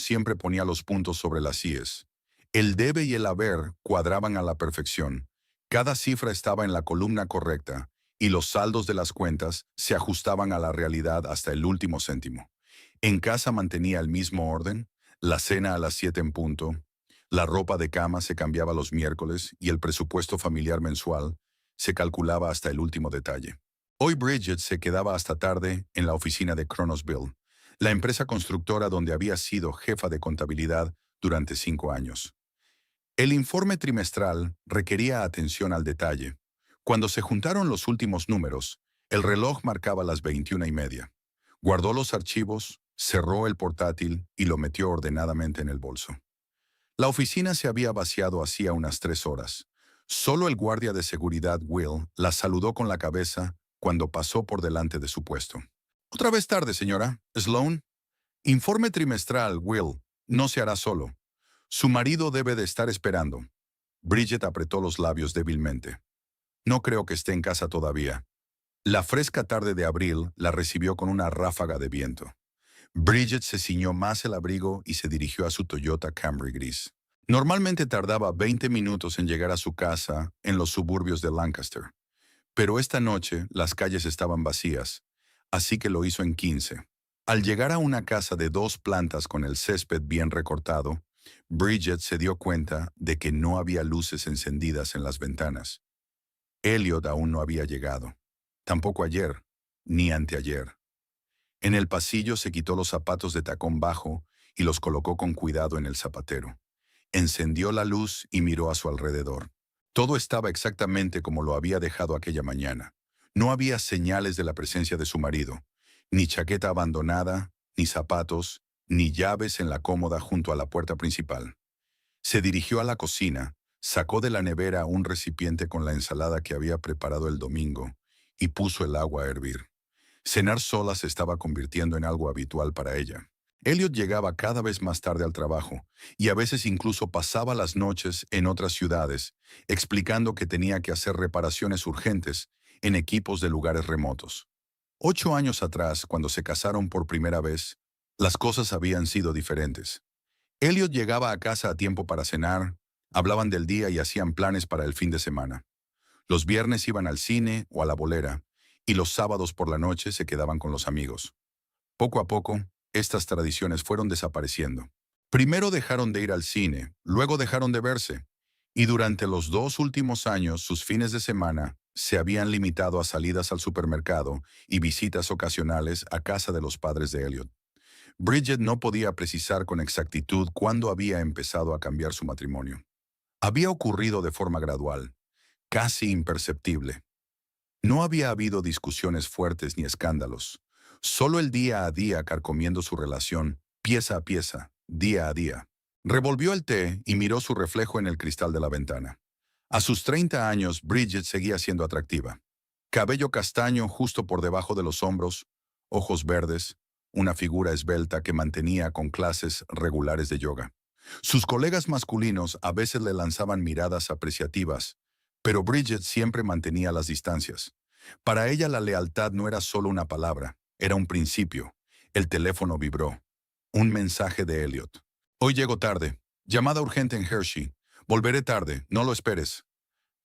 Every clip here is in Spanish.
siempre ponía los puntos sobre las íes. El debe y el haber cuadraban a la perfección. Cada cifra estaba en la columna correcta y los saldos de las cuentas se ajustaban a la realidad hasta el último céntimo. En casa mantenía el mismo orden, la cena a las 7 en punto, la ropa de cama se cambiaba los miércoles y el presupuesto familiar mensual se calculaba hasta el último detalle. Hoy Bridget se quedaba hasta tarde en la oficina de Kronosville, la empresa constructora donde había sido jefa de contabilidad durante 5 años. El informe trimestral requería atención al detalle. Cuando se juntaron los últimos números, el reloj marcaba las 21:30. Guardó los archivos, cerró el portátil y lo metió ordenadamente en el bolso. La oficina se había vaciado hacía unas 3 horas. Solo el guardia de seguridad Will la saludó con la cabeza cuando pasó por delante de su puesto. Otra vez tarde, señora. Sloan. Informe trimestral, Will. No se hará solo. Su marido debe de estar esperando. Bridget apretó los labios débilmente. No creo que esté en casa todavía. La fresca tarde de abril la recibió con una ráfaga de viento. Bridget se ciñó más el abrigo y se dirigió a su Toyota Camry gris. Normalmente tardaba 20 minutos en llegar a su casa en los suburbios de Lancaster, pero esta noche las calles estaban vacías, así que lo hizo en 15. Al llegar a una casa de 2 plantas con el césped bien recortado, Bridget se dio cuenta de que no había luces encendidas en las ventanas. Elliot aún no había llegado. Tampoco ayer, ni anteayer. En el pasillo se quitó los zapatos de tacón bajo y los colocó con cuidado en el zapatero. Encendió la luz y miró a su alrededor. Todo estaba exactamente como lo había dejado aquella mañana. No había señales de la presencia de su marido, ni chaqueta abandonada, ni zapatos, ni llaves en la cómoda junto a la puerta principal. Se dirigió a la cocina, sacó de la nevera un recipiente con la ensalada que había preparado el domingo y puso el agua a hervir. Cenar sola se estaba convirtiendo en algo habitual para ella. Elliot llegaba cada vez más tarde al trabajo y a veces incluso pasaba las noches en otras ciudades, explicando que tenía que hacer reparaciones urgentes en equipos de lugares remotos. 8 años atrás, cuando se casaron por primera vez, las cosas habían sido diferentes. Elliot llegaba a casa a tiempo para cenar, hablaban del día y hacían planes para el fin de semana. Los viernes iban al cine o a la bolera, y los sábados por la noche se quedaban con los amigos. Poco a poco, estas tradiciones fueron desapareciendo. Primero dejaron de ir al cine, luego dejaron de verse, y durante los 2 últimos años sus fines de semana se habían limitado a salidas al supermercado y visitas ocasionales a casa de los padres de Elliot. Bridget no podía precisar con exactitud cuándo había empezado a cambiar su matrimonio. Había ocurrido de forma gradual, casi imperceptible. No había habido discusiones fuertes ni escándalos, solo el día a día carcomiendo su relación, pieza a pieza, día a día. Revolvió el té y miró su reflejo en el cristal de la ventana. A sus 30 años, Bridget seguía siendo atractiva. Cabello castaño justo por debajo de los hombros, ojos verdes, una figura esbelta que mantenía con clases regulares de yoga. Sus colegas masculinos a veces le lanzaban miradas apreciativas, pero Bridget siempre mantenía las distancias. Para ella la lealtad no era solo una palabra, era un principio. El teléfono vibró. Un mensaje de Elliot. Hoy llego tarde. Llamada urgente en Hershey. Volveré tarde, no lo esperes.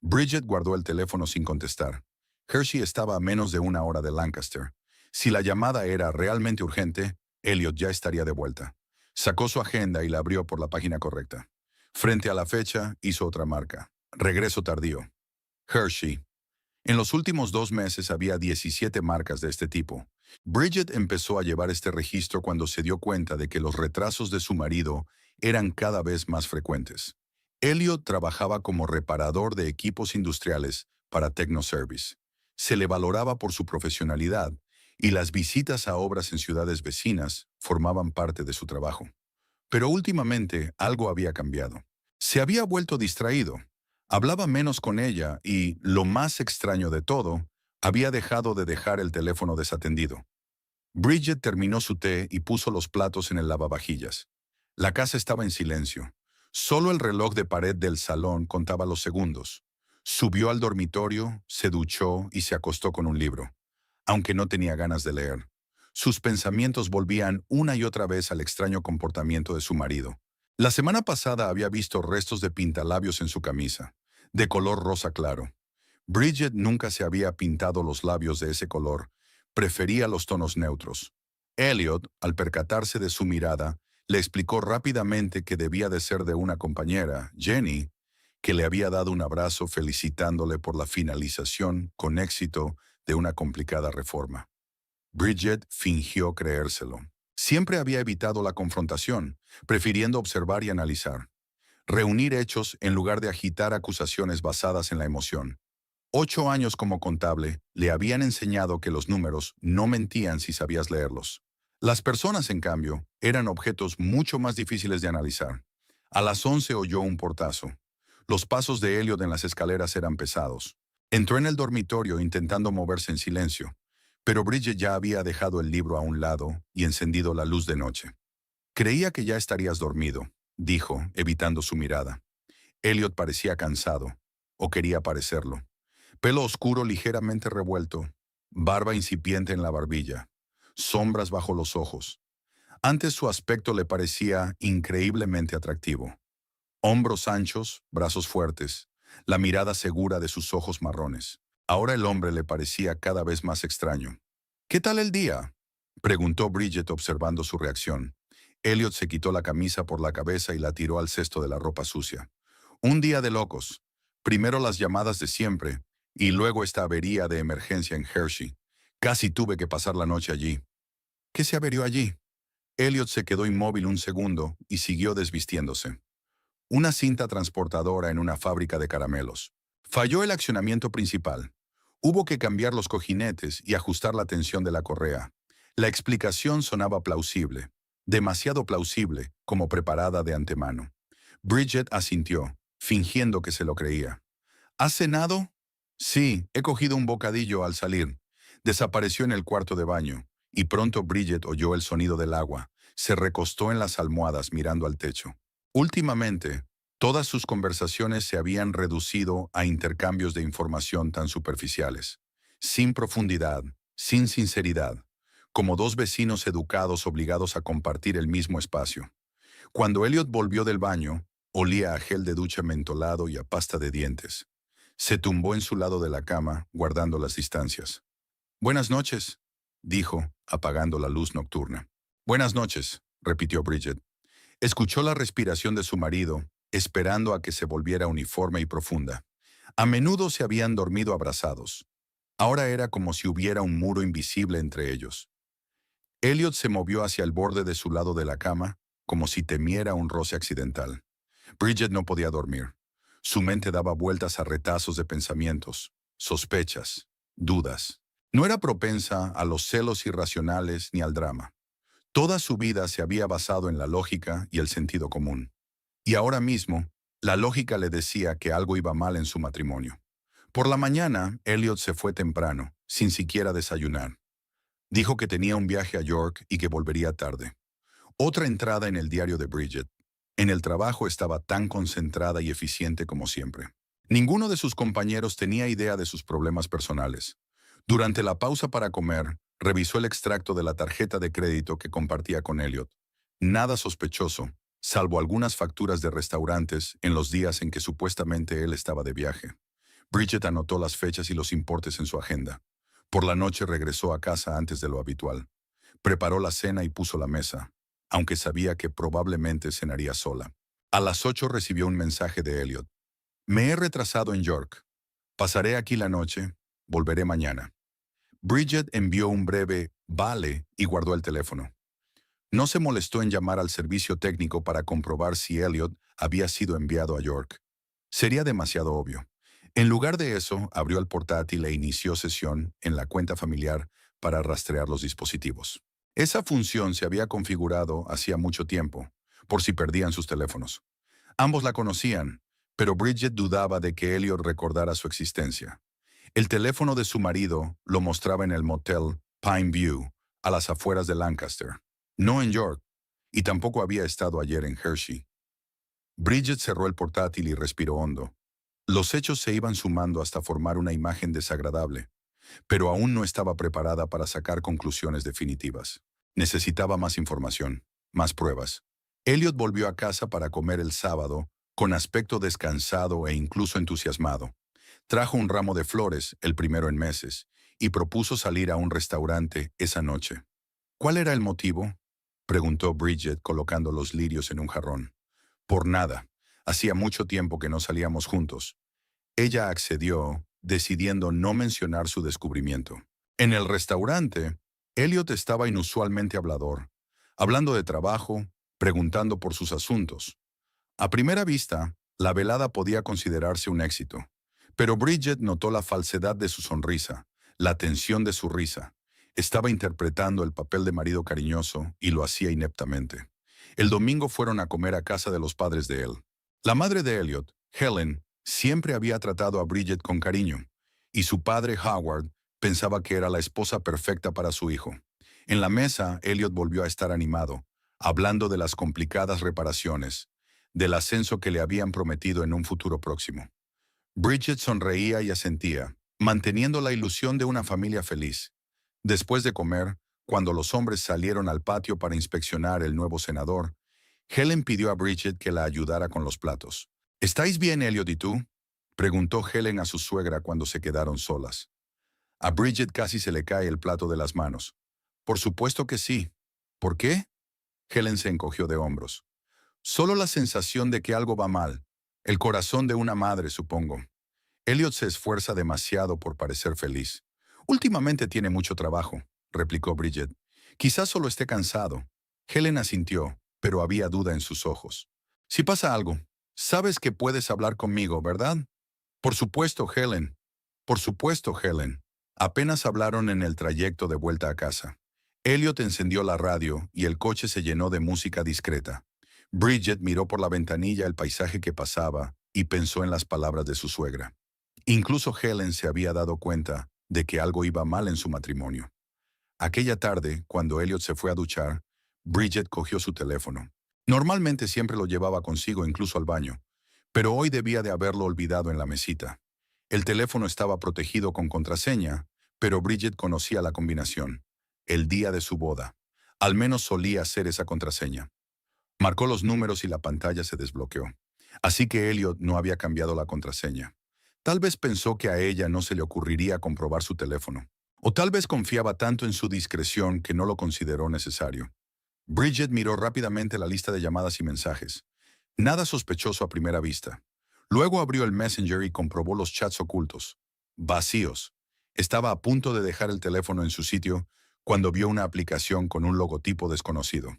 Bridget guardó el teléfono sin contestar. Hershey estaba a menos de 1 hora de Lancaster. Si la llamada era realmente urgente, Elliot ya estaría de vuelta. Sacó su agenda y la abrió por la página correcta. Frente a la fecha, hizo otra marca. Regreso tardío. Hershey. En los últimos 2 meses había 17 marcas de este tipo. Bridget empezó a llevar este registro cuando se dio cuenta de que los retrasos de su marido eran cada vez más frecuentes. Elliot trabajaba como reparador de equipos industriales para Technoservice. Se le valoraba por su profesionalidad y las visitas a obras en ciudades vecinas formaban parte de su trabajo. Pero últimamente algo había cambiado. Se había vuelto distraído. Hablaba menos con ella y, lo más extraño de todo, había dejado de dejar el teléfono desatendido. Bridget terminó su té y puso los platos en el lavavajillas. La casa estaba en silencio. Solo el reloj de pared del salón contaba los segundos. Subió al dormitorio, se duchó y se acostó con un libro, aunque no tenía ganas de leer. Sus pensamientos volvían una y otra vez al extraño comportamiento de su marido. La semana pasada había visto restos de pintalabios en su camisa, de color rosa claro. Bridget nunca se había pintado los labios de ese color, prefería los tonos neutros. Elliot, al percatarse de su mirada, le explicó rápidamente que debía de ser de una compañera, Jenny, que le había dado un abrazo felicitándole por la finalización con éxito de una complicada reforma. Bridget fingió creérselo. Siempre había evitado la confrontación, prefiriendo observar y analizar. Reunir hechos en lugar de agitar acusaciones basadas en la emoción. 8 años como contable le habían enseñado que los números no mentían si sabías leerlos. Las personas, en cambio, eran objetos mucho más difíciles de analizar. A las 11 oyó un portazo. Los pasos de Elliot en las escaleras eran pesados. Entró en el dormitorio intentando moverse en silencio, pero Bridget ya había dejado el libro a un lado y encendido la luz de noche. Creía que ya estarías dormido, dijo, evitando su mirada. Elliot parecía cansado, o quería parecerlo. Pelo oscuro ligeramente revuelto, barba incipiente en la barbilla, sombras bajo los ojos. Antes su aspecto le parecía increíblemente atractivo. Hombros anchos, brazos fuertes, la mirada segura de sus ojos marrones. Ahora el hombre le parecía cada vez más extraño. ¿Qué tal el día?, preguntó Bridget observando su reacción. Elliot se quitó la camisa por la cabeza y la tiró al cesto de la ropa sucia. Un día de locos. Primero las llamadas de siempre, y luego esta avería de emergencia en Hershey. Casi tuve que pasar la noche allí. ¿Qué se averió allí? Elliot se quedó inmóvil un segundo y siguió desvistiéndose. Una cinta transportadora en una fábrica de caramelos. Falló el accionamiento principal. Hubo que cambiar los cojinetes y ajustar la tensión de la correa. La explicación sonaba plausible, demasiado plausible, como preparada de antemano. Bridget asintió, fingiendo que se lo creía. ¿Has cenado? Sí, he cogido un bocadillo al salir. Desapareció en el cuarto de baño, y pronto Bridget oyó el sonido del agua. Se recostó en las almohadas mirando al techo. Últimamente, todas sus conversaciones se habían reducido a intercambios de información tan superficiales, sin profundidad, sin sinceridad, como dos vecinos educados obligados a compartir el mismo espacio. Cuando Elliot volvió del baño, olía a gel de ducha mentolado y a pasta de dientes. Se tumbó en su lado de la cama, guardando las distancias. «Buenas noches», dijo, apagando la luz nocturna. «Buenas noches», repitió Bridget. Escuchó la respiración de su marido, esperando a que se volviera uniforme y profunda. A menudo se habían dormido abrazados. Ahora era como si hubiera un muro invisible entre ellos. Elliot se movió hacia el borde de su lado de la cama, como si temiera un roce accidental. Bridget no podía dormir. Su mente daba vueltas a retazos de pensamientos, sospechas, dudas. No era propensa a los celos irracionales ni al drama. Toda su vida se había basado en la lógica y el sentido común. Y ahora mismo, la lógica le decía que algo iba mal en su matrimonio. Por la mañana, Elliot se fue temprano, sin siquiera desayunar. Dijo que tenía un viaje a York y que volvería tarde. Otra entrada en el diario de Bridget. En el trabajo estaba tan concentrada y eficiente como siempre. Ninguno de sus compañeros tenía idea de sus problemas personales. Durante la pausa para comer, revisó el extracto de la tarjeta de crédito que compartía con Elliot. Nada sospechoso, salvo algunas facturas de restaurantes en los días en que supuestamente él estaba de viaje. Bridget anotó las fechas y los importes en su agenda. Por la noche regresó a casa antes de lo habitual. Preparó la cena y puso la mesa, aunque sabía que probablemente cenaría sola. A las 8 recibió un mensaje de Elliot. «Me he retrasado en York. Pasaré aquí la noche. Volveré mañana». Bridget envió un breve «vale» y guardó el teléfono. No se molestó en llamar al servicio técnico para comprobar si Elliot había sido enviado a York. Sería demasiado obvio. En lugar de eso, abrió el portátil e inició sesión en la cuenta familiar para rastrear los dispositivos. Esa función se había configurado hacía mucho tiempo, por si perdían sus teléfonos. Ambos la conocían, pero Bridget dudaba de que Elliot recordara su existencia. El teléfono de su marido lo mostraba en el motel Pine View, a las afueras de Lancaster, no en York, y tampoco había estado ayer en Hershey. Bridget cerró el portátil y respiró hondo. Los hechos se iban sumando hasta formar una imagen desagradable. pero aún no estaba preparada para sacar conclusiones definitivas. Necesitaba más información, más pruebas. Elliot volvió a casa para comer el sábado, con aspecto descansado e incluso entusiasmado. Trajo un ramo de flores, el primero en meses, y propuso salir a un restaurante esa noche. ¿Cuál era el motivo?, preguntó Bridget colocando los lirios en un jarrón. Por nada. Hacía mucho tiempo que no salíamos juntos. Ella accedió, decidiendo no mencionar su descubrimiento. En el restaurante, Elliot estaba inusualmente hablador, hablando de trabajo, preguntando por sus asuntos. A primera vista, la velada podía considerarse un éxito, pero Bridget notó la falsedad de su sonrisa, la tensión de su risa. Estaba interpretando el papel de marido cariñoso y lo hacía ineptamente. El domingo fueron a comer a casa de los padres de él. La madre de Elliot, Helen, siempre había tratado a Bridget con cariño, y su padre, Howard, pensaba que era la esposa perfecta para su hijo. En la mesa, Elliot volvió a estar animado, hablando de las complicadas reparaciones, del ascenso que le habían prometido en un futuro próximo. Bridget sonreía y asentía, manteniendo la ilusión de una familia feliz. Después de comer, cuando los hombres salieron al patio para inspeccionar el nuevo senador, Helen pidió a Bridget que la ayudara con los platos. ¿Estáis bien, Elliot y tú?, preguntó Helen a su suegra cuando se quedaron solas. A Bridget casi se le cae el plato de las manos. Por supuesto que sí. ¿Por qué? Helen se encogió de hombros. Solo la sensación de que algo va mal. El corazón de una madre, supongo. Elliot se esfuerza demasiado por parecer feliz. Últimamente tiene mucho trabajo, replicó Bridget. Quizás solo esté cansado. Helen asintió, pero había duda en sus ojos. Si pasa algo, sabes que puedes hablar conmigo, ¿verdad? Por supuesto, Helen. Por supuesto, Helen. Apenas hablaron en el trayecto de vuelta a casa. Elliot encendió la radio y el coche se llenó de música discreta. Bridget miró por la ventanilla el paisaje que pasaba y pensó en las palabras de su suegra. Incluso Helen se había dado cuenta de que algo iba mal en su matrimonio. Aquella tarde, cuando Elliot se fue a duchar, Bridget cogió su teléfono. Normalmente siempre lo llevaba consigo incluso al baño, pero hoy debía de haberlo olvidado en la mesita. El teléfono estaba protegido con contraseña, pero Bridget conocía la combinación. El día de su boda. Al menos solía ser esa contraseña. Marcó los números y la pantalla se desbloqueó. Así que Elliot no había cambiado la contraseña. Tal vez pensó que a ella no se le ocurriría comprobar su teléfono. O tal vez confiaba tanto en su discreción que no lo consideró necesario. Bridget miró rápidamente la lista de llamadas y mensajes. Nada sospechoso a primera vista. Luego abrió el Messenger y comprobó los chats ocultos. Vacíos. Estaba a punto de dejar el teléfono en su sitio cuando vio una aplicación con un logotipo desconocido.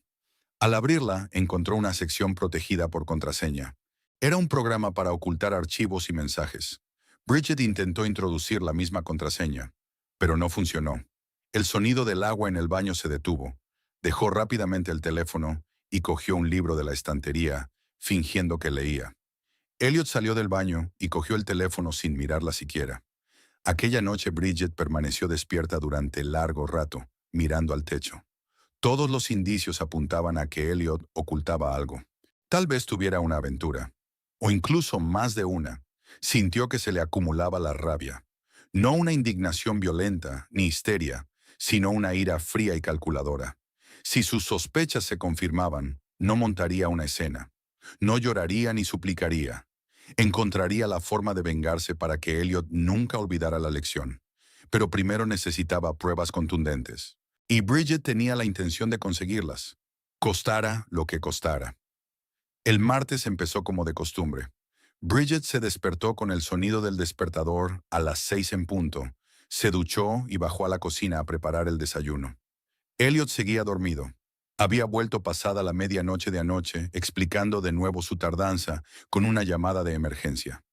Al abrirla, encontró una sección protegida por contraseña. Era un programa para ocultar archivos y mensajes. Bridget intentó introducir la misma contraseña, pero no funcionó. El sonido del agua en el baño se detuvo. Dejó rápidamente el teléfono y cogió un libro de la estantería, fingiendo que leía. Elliot salió del baño y cogió el teléfono sin mirarla siquiera. Aquella noche Bridget permaneció despierta durante largo rato, mirando al techo. Todos los indicios apuntaban a que Elliot ocultaba algo. Tal vez tuviera una aventura, o incluso más de una. Sintió que se le acumulaba la rabia. No una indignación violenta ni histeria, sino una ira fría y calculadora. Si sus sospechas se confirmaban, no montaría una escena. No lloraría ni suplicaría. Encontraría la forma de vengarse para que Elliot nunca olvidara la lección. Pero primero necesitaba pruebas contundentes. Y Bridget tenía la intención de conseguirlas, costara lo que costara. El martes empezó como de costumbre. Bridget se despertó con el sonido del despertador a las 6 en punto. Se duchó y bajó a la cocina a preparar el desayuno. Elliot seguía dormido. Había vuelto pasada la medianoche de anoche, explicando de nuevo su tardanza con una llamada de emergencia.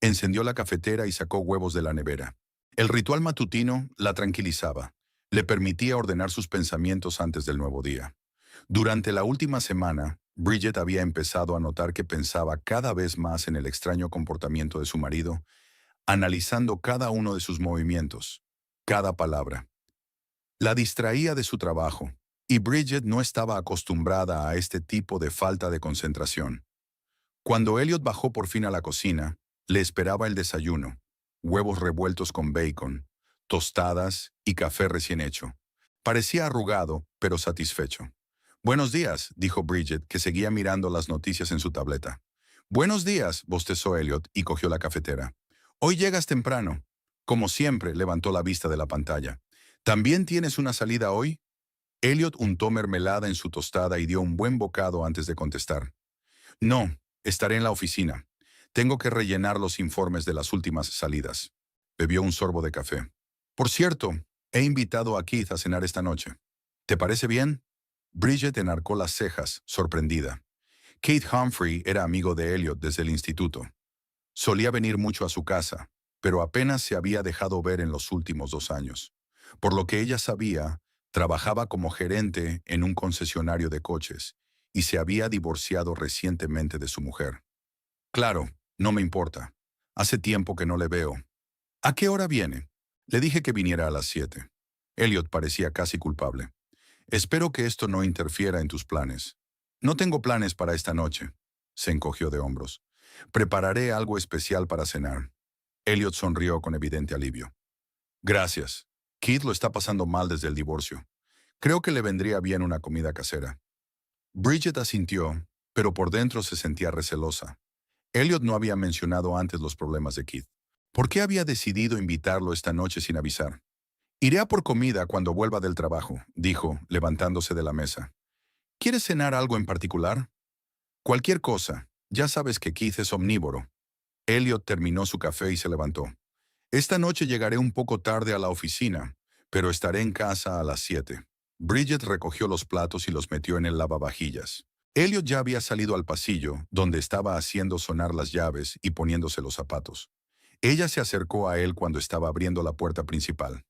Encendió la cafetera y sacó huevos de la nevera. El ritual matutino la tranquilizaba. Le permitía ordenar sus pensamientos antes del nuevo día. Durante la última semana, Bridget había empezado a notar que pensaba cada vez más en el extraño comportamiento de su marido, analizando cada uno de sus movimientos, cada palabra. La distraía de su trabajo, y Bridget no estaba acostumbrada a este tipo de falta de concentración. Cuando Elliot bajó por fin a la cocina, le esperaba el desayuno, huevos revueltos con bacon, tostadas y café recién hecho. Parecía arrugado, pero satisfecho. «Buenos días», dijo Bridget, que seguía mirando las noticias en su tableta. «Buenos días», bostezó Elliot y cogió la cafetera. «Hoy llegas temprano». Como siempre, levantó la vista de la pantalla. «¿También tienes una salida hoy?» Elliot untó mermelada en su tostada y dio un buen bocado antes de contestar. «No, estaré en la oficina. Tengo que rellenar los informes de las últimas salidas». Bebió un sorbo de café. «Por cierto, he invitado a Keith a cenar esta noche. ¿Te parece bien?» Bridget enarcó las cejas, sorprendida. Keith Humphrey era amigo de Elliot desde el instituto. Solía venir mucho a su casa, pero apenas se había dejado ver en los últimos 2 años. Por lo que ella sabía, trabajaba como gerente en un concesionario de coches y se había divorciado recientemente de su mujer. «Claro, no me importa. Hace tiempo que no le veo». «¿A qué hora viene?» Le dije que viniera a las 7. Elliot parecía casi culpable. «Espero que esto no interfiera en tus planes». «No tengo planes para esta noche». Se encogió de hombros. «Prepararé algo especial para cenar». Elliot sonrió con evidente alivio. «Gracias. Keith lo está pasando mal desde el divorcio. Creo que le vendría bien una comida casera». Bridget asintió, pero por dentro se sentía recelosa. Elliot no había mencionado antes los problemas de Keith. ¿Por qué había decidido invitarlo esta noche sin avisar? «Iré a por comida cuando vuelva del trabajo», dijo, levantándose de la mesa. «¿Quieres cenar algo en particular?» «Cualquier cosa. Ya sabes que Keith es omnívoro». Elliot terminó su café y se levantó. «Esta noche llegaré un poco tarde a la oficina, pero estaré en casa a las 7». Bridget recogió los platos y los metió en el lavavajillas. Elliot ya había salido al pasillo, donde estaba haciendo sonar las llaves y poniéndose los zapatos. Ella se acercó a él cuando estaba abriendo la puerta principal.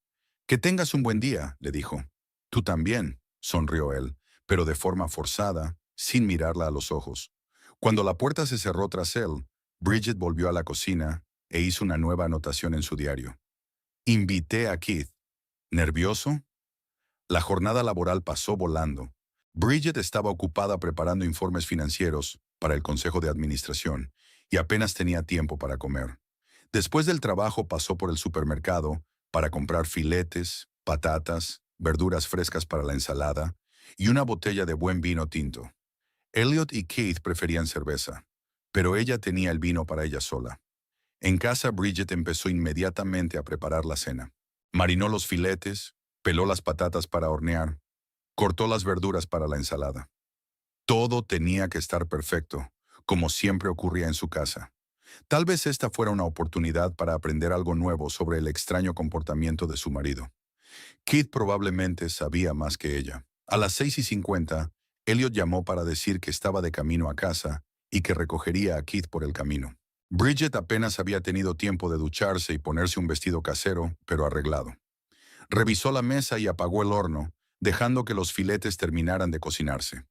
«Que tengas un buen día», le dijo. «Tú también», sonrió él, pero de forma forzada, sin mirarla a los ojos. Cuando la puerta se cerró tras él, Bridget volvió a la cocina e hizo una nueva anotación en su diario. «Invité a Keith». ¿Nervioso? La jornada laboral pasó volando. Bridget estaba ocupada preparando informes financieros para el Consejo de Administración y apenas tenía tiempo para comer. Después del trabajo pasó por el supermercado para comprar filetes, patatas, verduras frescas para la ensalada y una botella de buen vino tinto. Elliot y Keith preferían cerveza, pero ella tenía el vino para ella sola. En casa, Bridget empezó inmediatamente a preparar la cena. Marinó los filetes, peló las patatas para hornear, cortó las verduras para la ensalada. Todo tenía que estar perfecto, como siempre ocurría en su casa. Tal vez esta fuera una oportunidad para aprender algo nuevo sobre el extraño comportamiento de su marido. Keith probablemente sabía más que ella. A las 6:50, Elliot llamó para decir que estaba de camino a casa y que recogería a Keith por el camino. Bridget apenas había tenido tiempo de ducharse y ponerse un vestido casero, pero arreglado. Revisó la mesa y apagó el horno, dejando que los filetes terminaran de cocinarse.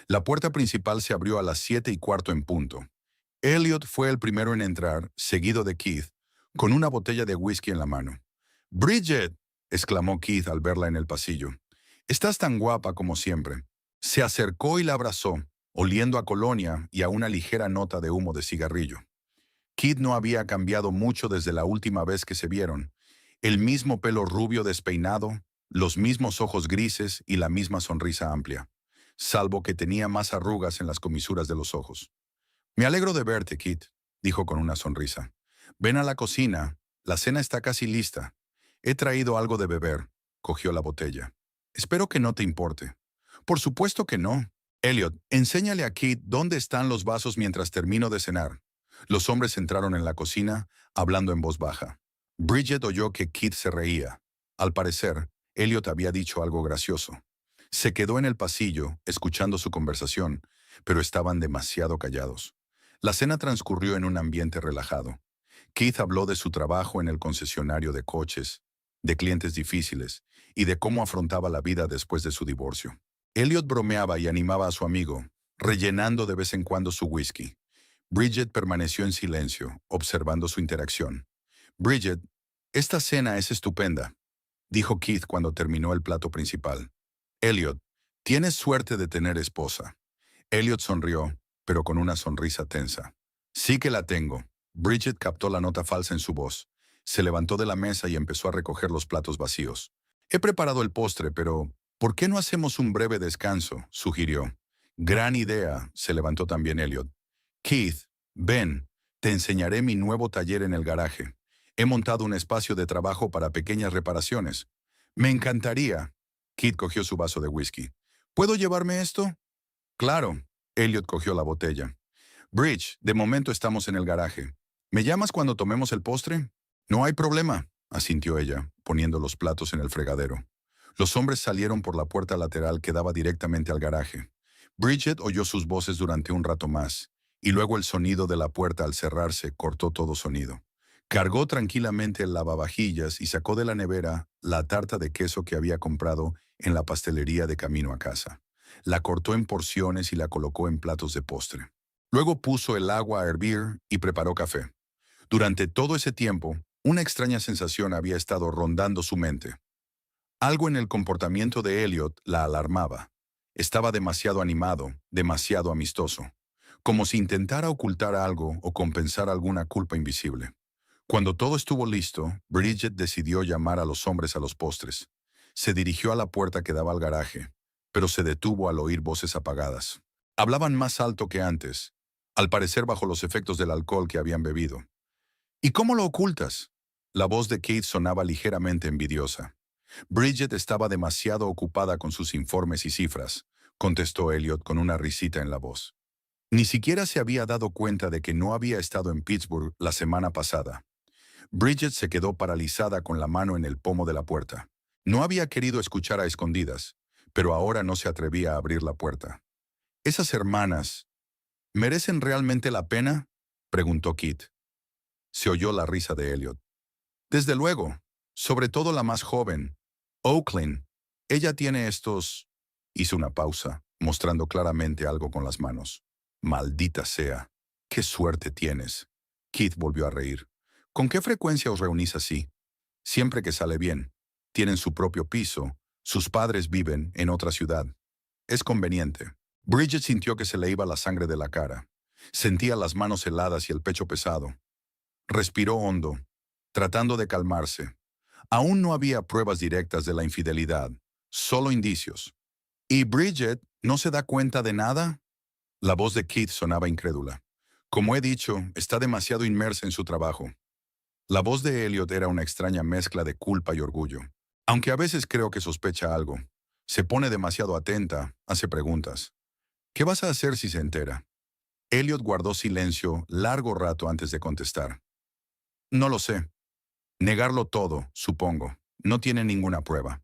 La puerta principal se abrió a las 7:15 en punto. Elliot fue el primero en entrar, seguido de Keith, con una botella de whisky en la mano. «¡Bridget!», exclamó Keith al verla en el pasillo. «Estás tan guapa como siempre». Se acercó y la abrazó, oliendo a colonia y a una ligera nota de humo de cigarrillo. Keith no había cambiado mucho desde la última vez que se vieron. El mismo pelo rubio despeinado, los mismos ojos grises y la misma sonrisa amplia, salvo que tenía más arrugas en las comisuras de los ojos. «Me alegro de verte, Keith», dijo con una sonrisa. «Ven a la cocina, la cena está casi lista. He traído algo de beber». Cogió la botella. «Espero que no te importe». «Por supuesto que no». «Elliot, enséñale a Keith dónde están los vasos mientras termino de cenar». Los hombres entraron en la cocina, hablando en voz baja. Bridget oyó que Keith se reía. Al parecer, Elliot había dicho algo gracioso. Se quedó en el pasillo, escuchando su conversación, pero estaban demasiado callados. La cena transcurrió en un ambiente relajado. Keith habló de su trabajo en el concesionario de coches, de clientes difíciles y de cómo afrontaba la vida después de su divorcio. Elliot bromeaba y animaba a su amigo, rellenando de vez en cuando su whisky. Bridget permaneció en silencio, observando su interacción. «Bridget, esta cena es estupenda», dijo Keith cuando terminó el plato principal. «Elliot, tienes suerte de tener esposa». Elliot sonrió, pero con una sonrisa tensa. «Sí que la tengo». Bridget captó la nota falsa en su voz. Se levantó de la mesa y empezó a recoger los platos vacíos. He preparado el postre, pero ¿por qué no hacemos un breve descanso?, sugirió. Gran idea, se levantó también Elliot. Keith, ven, te enseñaré mi nuevo taller en el garaje. He montado un espacio de trabajo para pequeñas reparaciones. Me encantaría. Keith cogió su vaso de whisky. ¿Puedo llevarme esto? Claro. Elliot cogió la botella. Bridge, de momento estamos en el garaje. ¿Me llamas cuando tomemos el postre? No hay problema, asintió ella, poniendo los platos en el fregadero. Los hombres salieron por la puerta lateral que daba directamente al garaje. Bridget oyó sus voces durante un rato más, y luego el sonido de la puerta al cerrarse cortó todo sonido. Cargó tranquilamente el lavavajillas y sacó de la nevera la tarta de queso que había comprado en la pastelería de camino a casa. La cortó en porciones y la colocó en platos de postre. Luego puso el agua a hervir y preparó café. Durante todo ese tiempo, una extraña sensación había estado rondando su mente. Algo en el comportamiento de Elliot la alarmaba. Estaba demasiado animado, demasiado amistoso, como si intentara ocultar algo o compensar alguna culpa invisible. Cuando todo estuvo listo, Bridget decidió llamar a los hombres a los postres. Se dirigió a la puerta que daba al garaje, pero se detuvo al oír voces apagadas. Hablaban más alto que antes, al parecer bajo los efectos del alcohol que habían bebido. ¿Y cómo lo ocultas? La voz de Kate sonaba ligeramente envidiosa. Bridget estaba demasiado ocupada con sus informes y cifras, contestó Elliot con una risita en la voz. Ni siquiera se había dado cuenta de que no había estado en Pittsburgh la semana pasada. Bridget se quedó paralizada con la mano en el pomo de la puerta. No había querido escuchar a escondidas, pero ahora no se atrevía a abrir la puerta. ¿Esas hermanas merecen realmente la pena?, preguntó Kit. Se oyó la risa de Elliot. Desde luego, sobre todo la más joven, Oaklyn. Ella tiene estos... Hizo una pausa, mostrando claramente algo con las manos. Maldita sea. ¡Qué suerte tienes! Keith volvió a reír. ¿Con qué frecuencia os reunís así? Siempre que sale bien. Tienen su propio piso. Sus padres viven en otra ciudad. Es conveniente. Bridget sintió que se le iba la sangre de la cara. Sentía las manos heladas y el pecho pesado. Respiró hondo, tratando de calmarse. Aún no había pruebas directas de la infidelidad, solo indicios. ¿Y Bridget no se da cuenta de nada? La voz de Keith sonaba incrédula. Como he dicho, está demasiado inmersa en su trabajo. La voz de Elliot era una extraña mezcla de culpa y orgullo. Aunque a veces creo que sospecha algo. Se pone demasiado atenta, hace preguntas. ¿Qué vas a hacer si se entera? Elliot guardó silencio largo rato antes de contestar. No lo sé. Negarlo todo, supongo. No tiene ninguna prueba.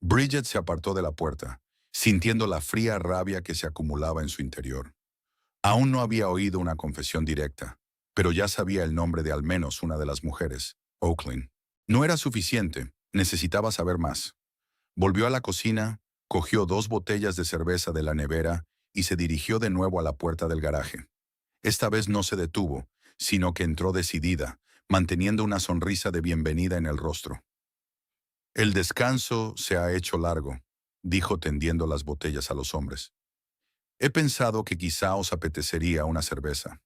Bridget se apartó de la puerta, sintiendo la fría rabia que se acumulaba en su interior. Aún no había oído una confesión directa, pero ya sabía el nombre de al menos una de las mujeres, Oaklyn. No era suficiente, necesitaba saber más. Volvió a la cocina, cogió 2 botellas de cerveza de la nevera y se dirigió de nuevo a la puerta del garaje. Esta vez no se detuvo, sino que entró decidida, manteniendo una sonrisa de bienvenida en el rostro. El descanso se ha hecho largo, dijo tendiendo las botellas a los hombres. He pensado que quizá os apetecería una cerveza.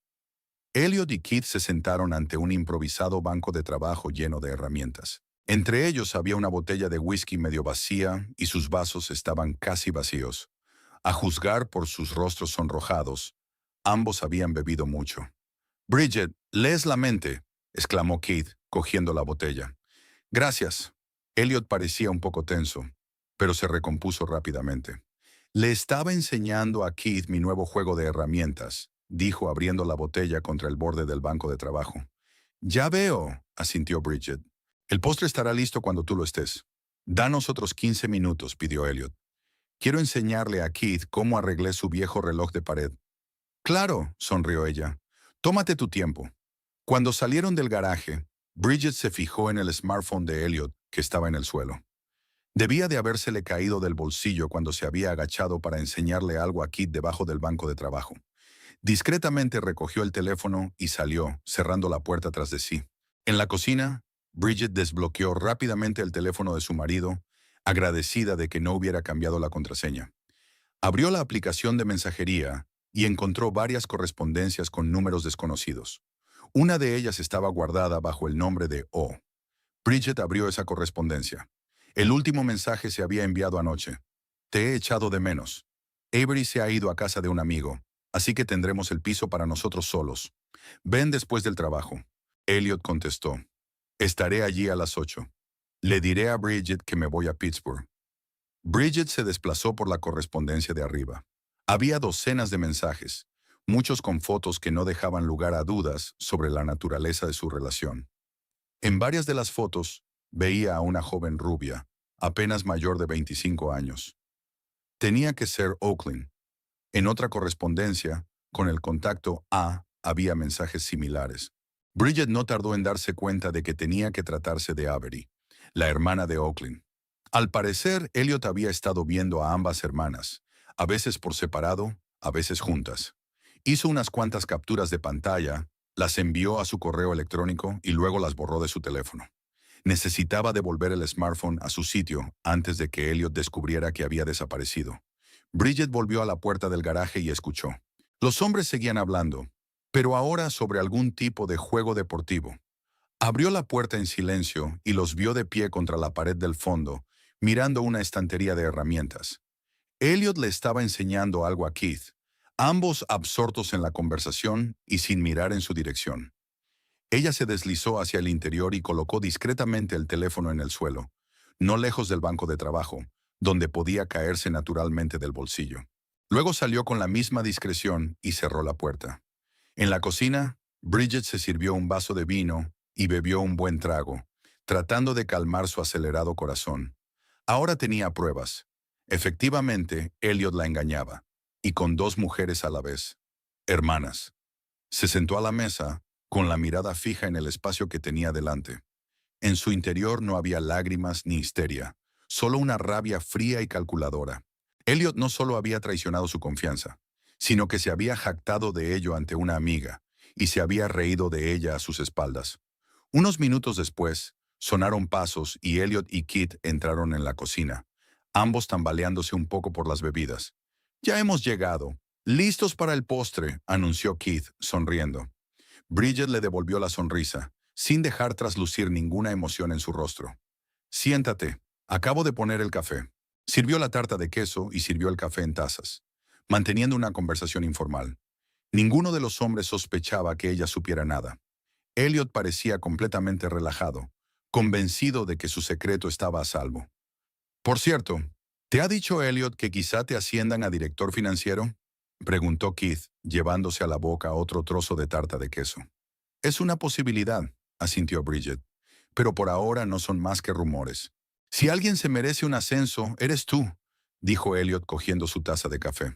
Elliot y Keith se sentaron ante un improvisado banco de trabajo lleno de herramientas. Entre ellos había una botella de whisky medio vacía y sus vasos estaban casi vacíos. A juzgar por sus rostros sonrojados, ambos habían bebido mucho. «Bridget, lees la mente», exclamó Keith, cogiendo la botella. «Gracias». Elliot parecía un poco tenso, pero se recompuso rápidamente. «Le estaba enseñando a Keith mi nuevo juego de herramientas», dijo abriendo la botella contra el borde del banco de trabajo. «Ya veo», asintió Bridget. «El postre estará listo cuando tú lo estés». «Danos otros 15 minutos», pidió Elliot. «Quiero enseñarle a Keith cómo arreglé su viejo reloj de pared». «Claro», sonrió ella. «Tómate tu tiempo». Cuando salieron del garaje, Bridget se fijó en el smartphone de Elliot, que estaba en el suelo. Debía de habérsele caído del bolsillo cuando se había agachado para enseñarle algo a Kit debajo del banco de trabajo. Discretamente recogió el teléfono y salió, cerrando la puerta tras de sí. En la cocina, Bridget desbloqueó rápidamente el teléfono de su marido, agradecida de que no hubiera cambiado la contraseña. Abrió la aplicación de mensajería y encontró varias correspondencias con números desconocidos. Una de ellas estaba guardada bajo el nombre de O. Bridget abrió esa correspondencia. El último mensaje se había enviado anoche. Te he echado de menos. Avery se ha ido a casa de un amigo, así que tendremos el piso para nosotros solos. Ven después del trabajo. Elliot contestó. Estaré allí a las 8. Le diré a Bridget que me voy a Pittsburgh. Bridget se desplazó por la correspondencia de arriba. Había docenas de mensajes, muchos con fotos que no dejaban lugar a dudas sobre la naturaleza de su relación. En varias de las fotos, veía a una joven rubia, apenas mayor de 25 años. Tenía que ser Oakland. En otra correspondencia, con el contacto A, había mensajes similares. Bridget no tardó en darse cuenta de que tenía que tratarse de Avery, la hermana de Oakland. Al parecer, Elliot había estado viendo a ambas hermanas, a veces por separado, a veces juntas. Hizo unas cuantas capturas de pantalla, las envió a su correo electrónico y luego las borró de su teléfono. Necesitaba devolver el smartphone a su sitio antes de que Elliot descubriera que había desaparecido. Bridget volvió a la puerta del garaje y escuchó. Los hombres seguían hablando, pero ahora sobre algún tipo de juego deportivo. Abrió la puerta en silencio y los vio de pie contra la pared del fondo, mirando una estantería de herramientas. Elliot le estaba enseñando algo a Keith, ambos absortos en la conversación y sin mirar en su dirección. Ella se deslizó hacia el interior y colocó discretamente el teléfono en el suelo, no lejos del banco de trabajo, donde podía caerse naturalmente del bolsillo. Luego salió con la misma discreción y cerró la puerta. En la cocina, Bridget se sirvió un vaso de vino y bebió un buen trago, tratando de calmar su acelerado corazón. Ahora tenía pruebas. Efectivamente, Elliot la engañaba, y con dos mujeres a la vez. Hermanas. Se sentó a la mesa, con la mirada fija en el espacio que tenía delante. En su interior no había lágrimas ni histeria, solo una rabia fría y calculadora. Elliot no solo había traicionado su confianza, sino que se había jactado de ello ante una amiga, y se había reído de ella a sus espaldas. Unos minutos después, sonaron pasos y Elliot y Kit entraron en la cocina, ambos tambaleándose un poco por las bebidas. «Ya hemos llegado. Listos para el postre», anunció Keith, sonriendo. Bridget le devolvió la sonrisa, sin dejar traslucir ninguna emoción en su rostro. «Siéntate. Acabo de poner el café». Sirvió la tarta de queso y sirvió el café en tazas, manteniendo una conversación informal. Ninguno de los hombres sospechaba que ella supiera nada. Elliot parecía completamente relajado, convencido de que su secreto estaba a salvo. «Por cierto, ¿te ha dicho Elliot que quizá te asciendan a director financiero?», preguntó Keith, llevándose a la boca otro trozo de tarta de queso. «Es una posibilidad», asintió Bridget, «pero por ahora no son más que rumores». «Si alguien se merece un ascenso, eres tú», dijo Elliot cogiendo su taza de café.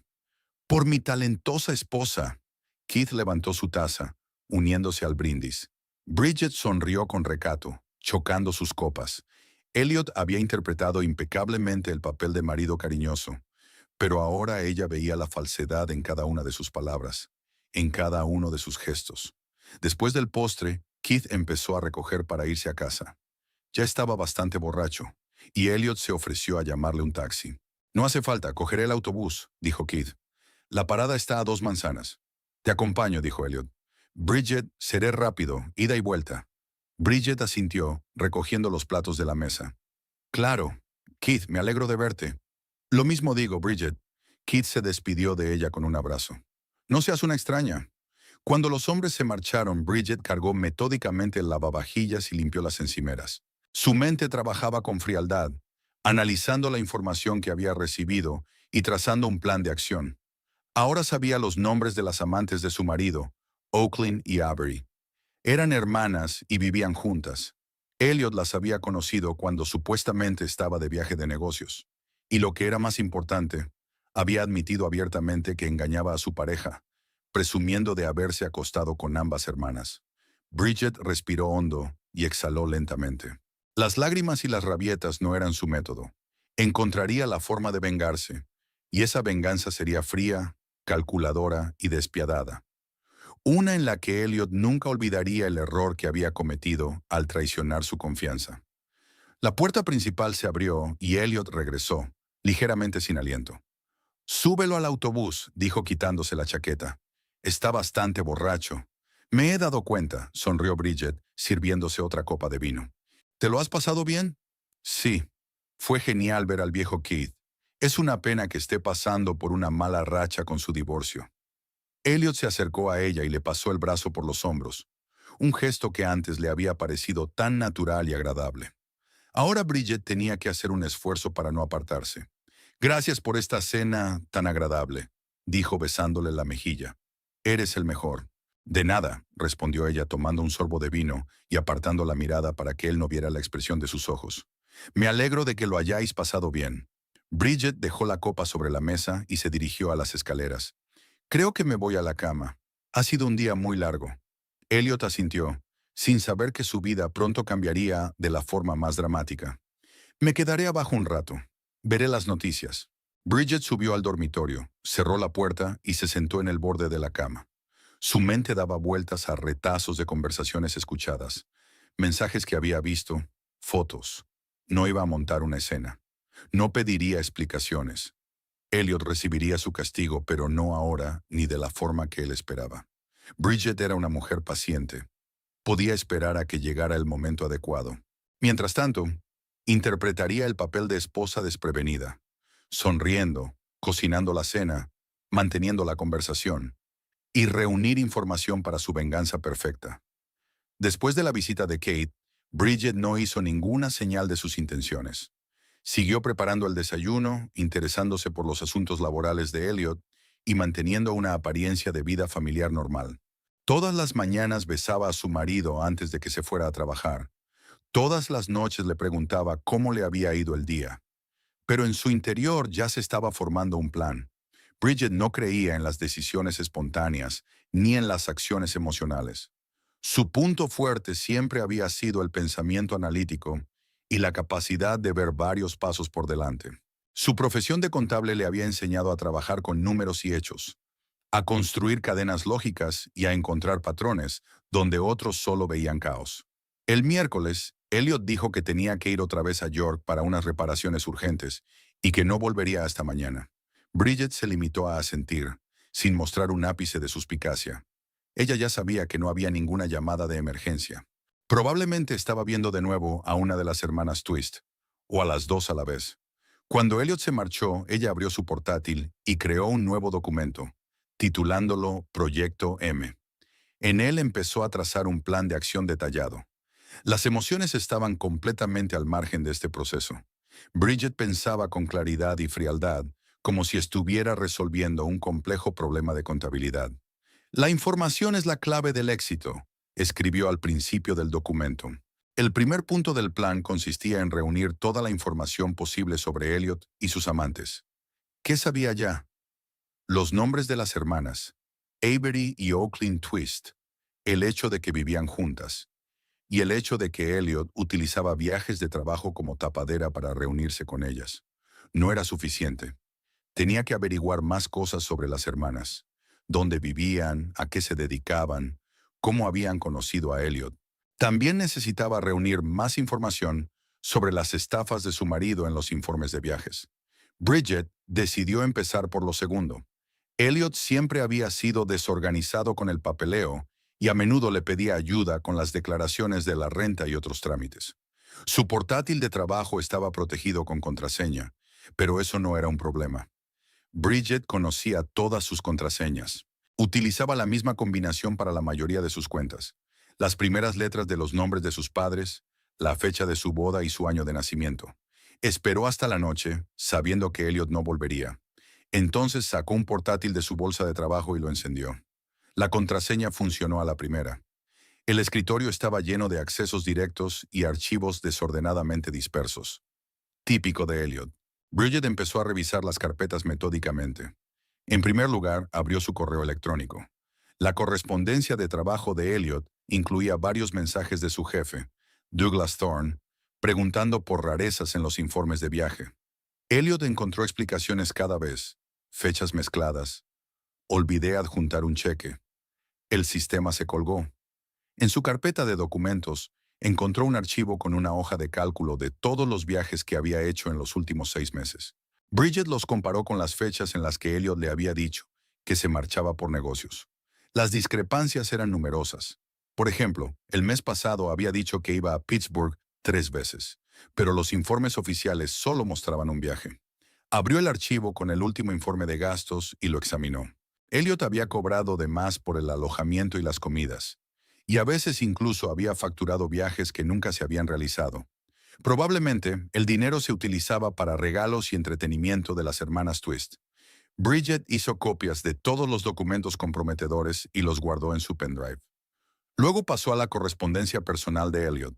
«Por mi talentosa esposa». Keith levantó su taza, uniéndose al brindis. Bridget sonrió con recato, chocando sus copas. Elliot había interpretado impecablemente el papel de marido cariñoso, pero ahora ella veía la falsedad en cada una de sus palabras, en cada uno de sus gestos. Después del postre, Keith empezó a recoger para irse a casa. Ya estaba bastante borracho, y Elliot se ofreció a llamarle un taxi. «No hace falta, cogeré el autobús», dijo Keith. «La parada está a 2 manzanas». «Te acompaño», dijo Elliot. «Bridget, seré rápido, ida y vuelta». Bridget asintió, recogiendo los platos de la mesa. «Claro. Keith, me alegro de verte». «Lo mismo digo, Bridget». Keith se despidió de ella con un abrazo. «No seas una extraña». Cuando los hombres se marcharon, Bridget cargó metódicamente el lavavajillas y limpió las encimeras. Su mente trabajaba con frialdad, analizando la información que había recibido y trazando un plan de acción. Ahora sabía los nombres de las amantes de su marido, Oakland y Avery. Eran hermanas y vivían juntas. Elliot las había conocido cuando supuestamente estaba de viaje de negocios. Y lo que era más importante, había admitido abiertamente que engañaba a su pareja, presumiendo de haberse acostado con ambas hermanas. Bridget respiró hondo y exhaló lentamente. Las lágrimas y las rabietas no eran su método. Encontraría la forma de vengarse, y esa venganza sería fría, calculadora y despiadada. Una en la que Elliot nunca olvidaría el error que había cometido al traicionar su confianza. La puerta principal se abrió y Elliot regresó, ligeramente sin aliento. «Súbelo al autobús», dijo quitándose la chaqueta. «Está bastante borracho. Me he dado cuenta, sonrió Bridget, sirviéndose otra copa de vino. ¿Te lo has pasado bien? Sí. Fue genial ver al viejo Keith. Es una pena que esté pasando por una mala racha con su divorcio. Elliot se acercó a ella y le pasó el brazo por los hombros, un gesto que antes le había parecido tan natural y agradable. Ahora Bridget tenía que hacer un esfuerzo para no apartarse. Gracias por esta cena tan agradable, dijo besándole la mejilla. Eres el mejor. De nada, respondió ella tomando un sorbo de vino y apartando la mirada para que él no viera la expresión de sus ojos. Me alegro de que lo hayáis pasado bien. Bridget dejó la copa sobre la mesa y se dirigió a las escaleras. Creo que me voy a la cama. Ha sido un día muy largo. Elliot asintió, sin saber que su vida pronto cambiaría de la forma más dramática. Me quedaré abajo un rato. Veré las noticias. Bridget subió al dormitorio, cerró la puerta y se sentó en el borde de la cama. Su mente daba vueltas a retazos de conversaciones escuchadas, mensajes que había visto, fotos. No iba a montar una escena. No pediría explicaciones. Elliot recibiría su castigo, pero no ahora ni de la forma que él esperaba. Bridget era una mujer paciente. Podía esperar a que llegara el momento adecuado. Mientras tanto, interpretaría el papel de esposa desprevenida, sonriendo, cocinando la cena, manteniendo la conversación y reunir información para su venganza perfecta. Después de la visita de Kate, Bridget no hizo ninguna señal de sus intenciones. Siguió preparando el desayuno, interesándose por los asuntos laborales de Elliot y manteniendo una apariencia de vida familiar normal. Todas las mañanas besaba a su marido antes de que se fuera a trabajar. Todas las noches le preguntaba cómo le había ido el día. Pero en su interior ya se estaba formando un plan. Bridget no creía en las decisiones espontáneas ni en las acciones emocionales. Su punto fuerte siempre había sido el pensamiento analítico y la capacidad de ver varios pasos por delante. Su profesión de contable le había enseñado a trabajar con números y hechos, a construir cadenas lógicas y a encontrar patrones donde otros solo veían caos. El miércoles, Elliot dijo que tenía que ir otra vez a York para unas reparaciones urgentes y que no volvería hasta mañana. Bridget se limitó a asentir, sin mostrar un ápice de suspicacia. Ella ya sabía que no había ninguna llamada de emergencia. Probablemente estaba viendo de nuevo a una de las hermanas Twist, o a las dos a la vez. Cuando Elliot se marchó, ella abrió su portátil y creó un nuevo documento, titulándolo Proyecto M. En él empezó a trazar un plan de acción detallado. Las emociones estaban completamente al margen de este proceso. Bridget pensaba con claridad y frialdad, como si estuviera resolviendo un complejo problema de contabilidad. La información es la clave del éxito, escribió al principio del documento. El primer punto del plan consistía en reunir toda la información posible sobre Elliot y sus amantes. ¿Qué sabía ya? Los nombres de las hermanas, Avery y Oaklyn Twist, el hecho de que vivían juntas, y el hecho de que Elliot utilizaba viajes de trabajo como tapadera para reunirse con ellas. No era suficiente. Tenía que averiguar más cosas sobre las hermanas, dónde vivían, a qué se dedicaban, cómo habían conocido a Elliot. También necesitaba reunir más información sobre las estafas de su marido en los informes de viajes. Bridget decidió empezar por lo segundo. Elliot siempre había sido desorganizado con el papeleo y a menudo le pedía ayuda con las declaraciones de la renta y otros trámites. Su portátil de trabajo estaba protegido con contraseña, pero eso no era un problema. Bridget conocía todas sus contraseñas. Utilizaba la misma combinación para la mayoría de sus cuentas. Las primeras letras de los nombres de sus padres, la fecha de su boda y su año de nacimiento. Esperó hasta la noche, sabiendo que Elliot no volvería. Entonces sacó un portátil de su bolsa de trabajo y lo encendió. La contraseña funcionó a la primera. El escritorio estaba lleno de accesos directos y archivos desordenadamente dispersos. Típico de Elliot. Bridget empezó a revisar las carpetas metódicamente. En primer lugar, abrió su correo electrónico. La correspondencia de trabajo de Elliot incluía varios mensajes de su jefe, Douglas Thorne, preguntando por rarezas en los informes de viaje. Elliot encontró explicaciones cada vez, fechas mezcladas. Olvidé adjuntar un cheque. El sistema se colgó. En su carpeta de documentos, encontró un archivo con una hoja de cálculo de todos los viajes que había hecho en los últimos 6 meses. Bridget los comparó con las fechas en las que Elliot le había dicho que se marchaba por negocios. Las discrepancias eran numerosas. Por ejemplo, el mes pasado había dicho que iba a Pittsburgh 3 veces, pero los informes oficiales solo mostraban un viaje. Abrió el archivo con el último informe de gastos y lo examinó. Elliot había cobrado de más por el alojamiento y las comidas, y a veces incluso había facturado viajes que nunca se habían realizado. Probablemente, el dinero se utilizaba para regalos y entretenimiento de las hermanas Twist. Bridget hizo copias de todos los documentos comprometedores y los guardó en su pendrive. Luego pasó a la correspondencia personal de Elliot.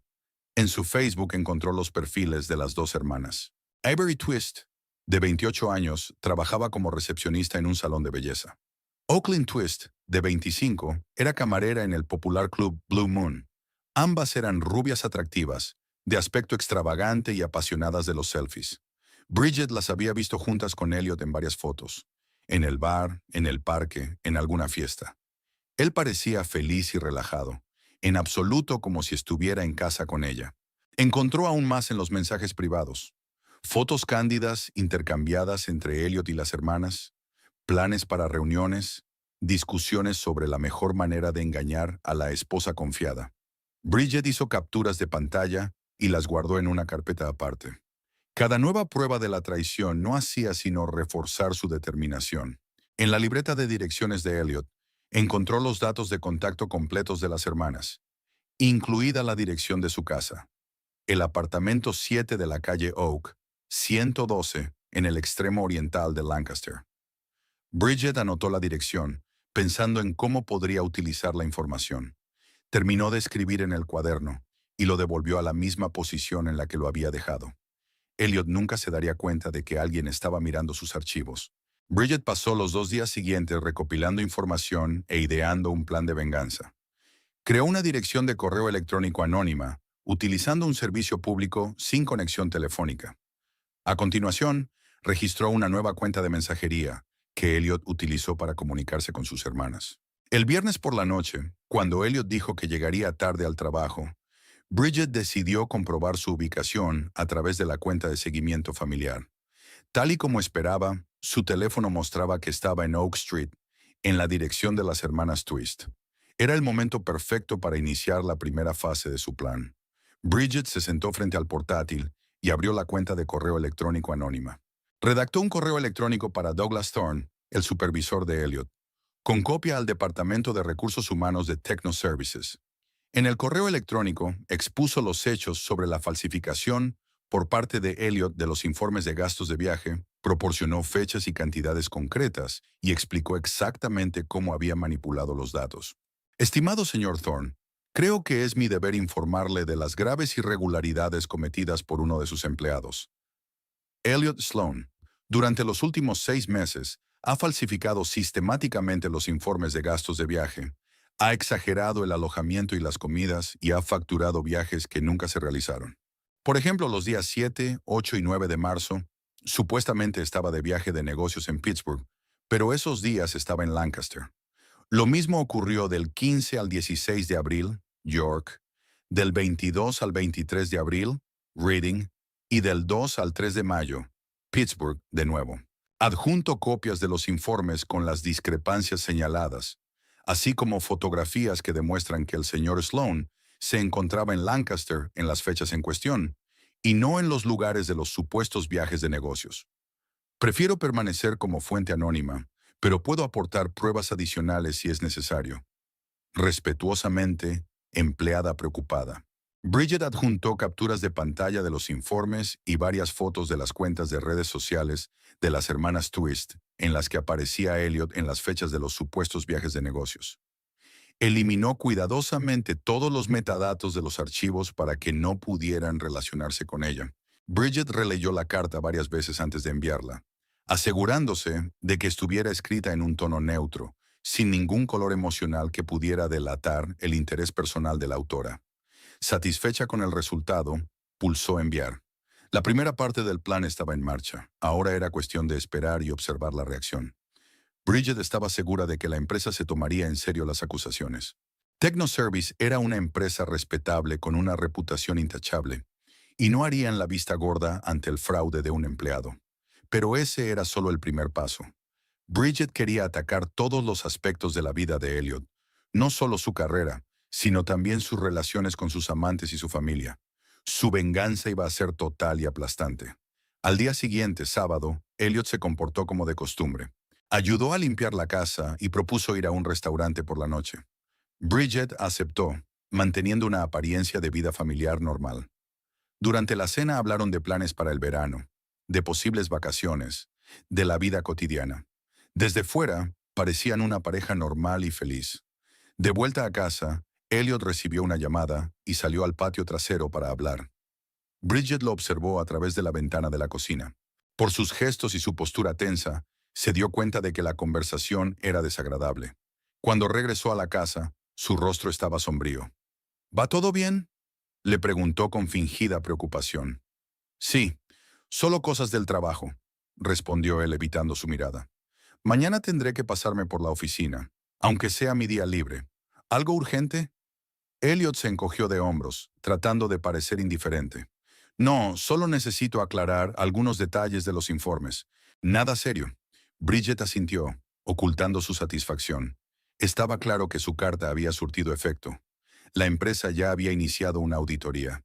En su Facebook encontró los perfiles de las dos hermanas. Avery Twist, de 28 años, trabajaba como recepcionista en un salón de belleza. Oakland Twist, de 25, era camarera en el popular club Blue Moon. Ambas eran rubias atractivas, de aspecto extravagante y apasionadas de los selfies. Bridget las había visto juntas con Elliot en varias fotos, en el bar, en el parque, en alguna fiesta. Él parecía feliz y relajado, en absoluto como si estuviera en casa con ella. Encontró aún más en los mensajes privados. Fotos cándidas intercambiadas entre Elliot y las hermanas, planes para reuniones, discusiones sobre la mejor manera de engañar a la esposa confiada. Bridget hizo capturas de pantalla y las guardó en una carpeta aparte. Cada nueva prueba de la traición no hacía sino reforzar su determinación. En la libreta de direcciones de Elliot, encontró los datos de contacto completos de las hermanas, incluida la dirección de su casa, el apartamento 7 de la calle Oak, 112, en el extremo oriental de Lancaster. Bridget anotó la dirección, pensando en cómo podría utilizar la información. Terminó de escribir en el cuaderno y lo devolvió a la misma posición en la que lo había dejado. Elliot nunca se daría cuenta de que alguien estaba mirando sus archivos. Bridget pasó los 2 días siguientes recopilando información e ideando un plan de venganza. Creó una dirección de correo electrónico anónima, utilizando un servicio público sin conexión telefónica. A continuación, registró una nueva cuenta de mensajería que Elliot utilizó para comunicarse con sus hermanas. El viernes por la noche, cuando Elliot dijo que llegaría tarde al trabajo, Bridget decidió comprobar su ubicación a través de la cuenta de seguimiento familiar. Tal y como esperaba, su teléfono mostraba que estaba en Oak Street, en la dirección de las hermanas Twist. Era el momento perfecto para iniciar la primera fase de su plan. Bridget se sentó frente al portátil y abrió la cuenta de correo electrónico anónima. Redactó un correo electrónico para Douglas Thorne, el supervisor de Elliot, con copia al Departamento de Recursos Humanos de Techno Services. En el correo electrónico expuso los hechos sobre la falsificación por parte de Elliot de los informes de gastos de viaje, proporcionó fechas y cantidades concretas y explicó exactamente cómo había manipulado los datos. Estimado señor Thorne, creo que es mi deber informarle de las graves irregularidades cometidas por uno de sus empleados. Elliot Sloan, durante los últimos 6 meses, ha falsificado sistemáticamente los informes de gastos de viaje, ha exagerado el alojamiento y las comidas y ha facturado viajes que nunca se realizaron. Por ejemplo, los días 7, 8 y 9 de marzo, supuestamente estaba de viaje de negocios en Pittsburgh, pero esos días estaba en Lancaster. Lo mismo ocurrió del 15 al 16 de abril, York, del 22 al 23 de abril, Reading, y del 2 al 3 de mayo, Pittsburgh de nuevo. Adjunto copias de los informes con las discrepancias señaladas, así como fotografías que demuestran que el señor Sloan se encontraba en Lancaster en las fechas en cuestión, y no en los lugares de los supuestos viajes de negocios. Prefiero permanecer como fuente anónima, pero puedo aportar pruebas adicionales si es necesario. Respetuosamente, empleada preocupada. Bridget adjuntó capturas de pantalla de los informes y varias fotos de las cuentas de redes sociales de las hermanas Twist, en las que aparecía Elliot en las fechas de los supuestos viajes de negocios. Eliminó cuidadosamente todos los metadatos de los archivos para que no pudieran relacionarse con ella. Bridget releyó la carta varias veces antes de enviarla, asegurándose de que estuviera escrita en un tono neutro, sin ningún color emocional que pudiera delatar el interés personal de la autora. Satisfecha con el resultado, pulsó enviar. La primera parte del plan estaba en marcha. Ahora era cuestión de esperar y observar la reacción. Bridget estaba segura de que la empresa se tomaría en serio las acusaciones. Technoservice era una empresa respetable con una reputación intachable, y no harían la vista gorda ante el fraude de un empleado. Pero ese era solo el primer paso. Bridget quería atacar todos los aspectos de la vida de Elliot, no solo su carrera, sino también sus relaciones con sus amantes y su familia. Su venganza iba a ser total y aplastante. Al día siguiente, sábado, Elliot se comportó como de costumbre. Ayudó a limpiar la casa y propuso ir a un restaurante por la noche. Bridget aceptó, manteniendo una apariencia de vida familiar normal. Durante la cena hablaron de planes para el verano, de posibles vacaciones, de la vida cotidiana. Desde fuera, parecían una pareja normal y feliz. De vuelta a casa, Elliot recibió una llamada y salió al patio trasero para hablar. Bridget lo observó a través de la ventana de la cocina. Por sus gestos y su postura tensa, se dio cuenta de que la conversación era desagradable. Cuando regresó a la casa, su rostro estaba sombrío. ¿Va todo bien?, le preguntó con fingida preocupación. Sí, solo cosas del trabajo, respondió él evitando su mirada. Mañana tendré que pasarme por la oficina, aunque sea mi día libre. ¿Algo urgente? Elliot se encogió de hombros, tratando de parecer indiferente. No, solo necesito aclarar algunos detalles de los informes. Nada serio. Bridget asintió, ocultando su satisfacción. Estaba claro que su carta había surtido efecto. La empresa ya había iniciado una auditoría.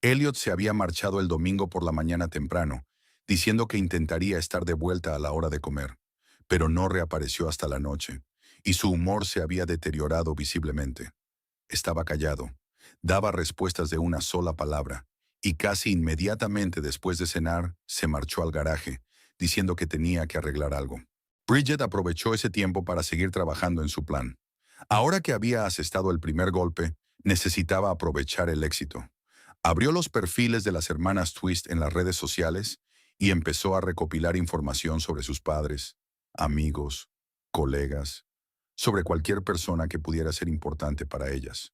Elliot se había marchado el domingo por la mañana temprano, diciendo que intentaría estar de vuelta a la hora de comer, pero no reapareció hasta la noche, y su humor se había deteriorado visiblemente. Estaba callado, daba respuestas de una sola palabra, y casi inmediatamente después de cenar se marchó al garaje, diciendo que tenía que arreglar algo. Bridget aprovechó ese tiempo para seguir trabajando en su plan. Ahora que había asestado el primer golpe, necesitaba aprovechar el éxito. Abrió los perfiles de las hermanas Twist en las redes sociales y empezó a recopilar información sobre sus padres, amigos, colegas, sobre cualquier persona que pudiera ser importante para ellas.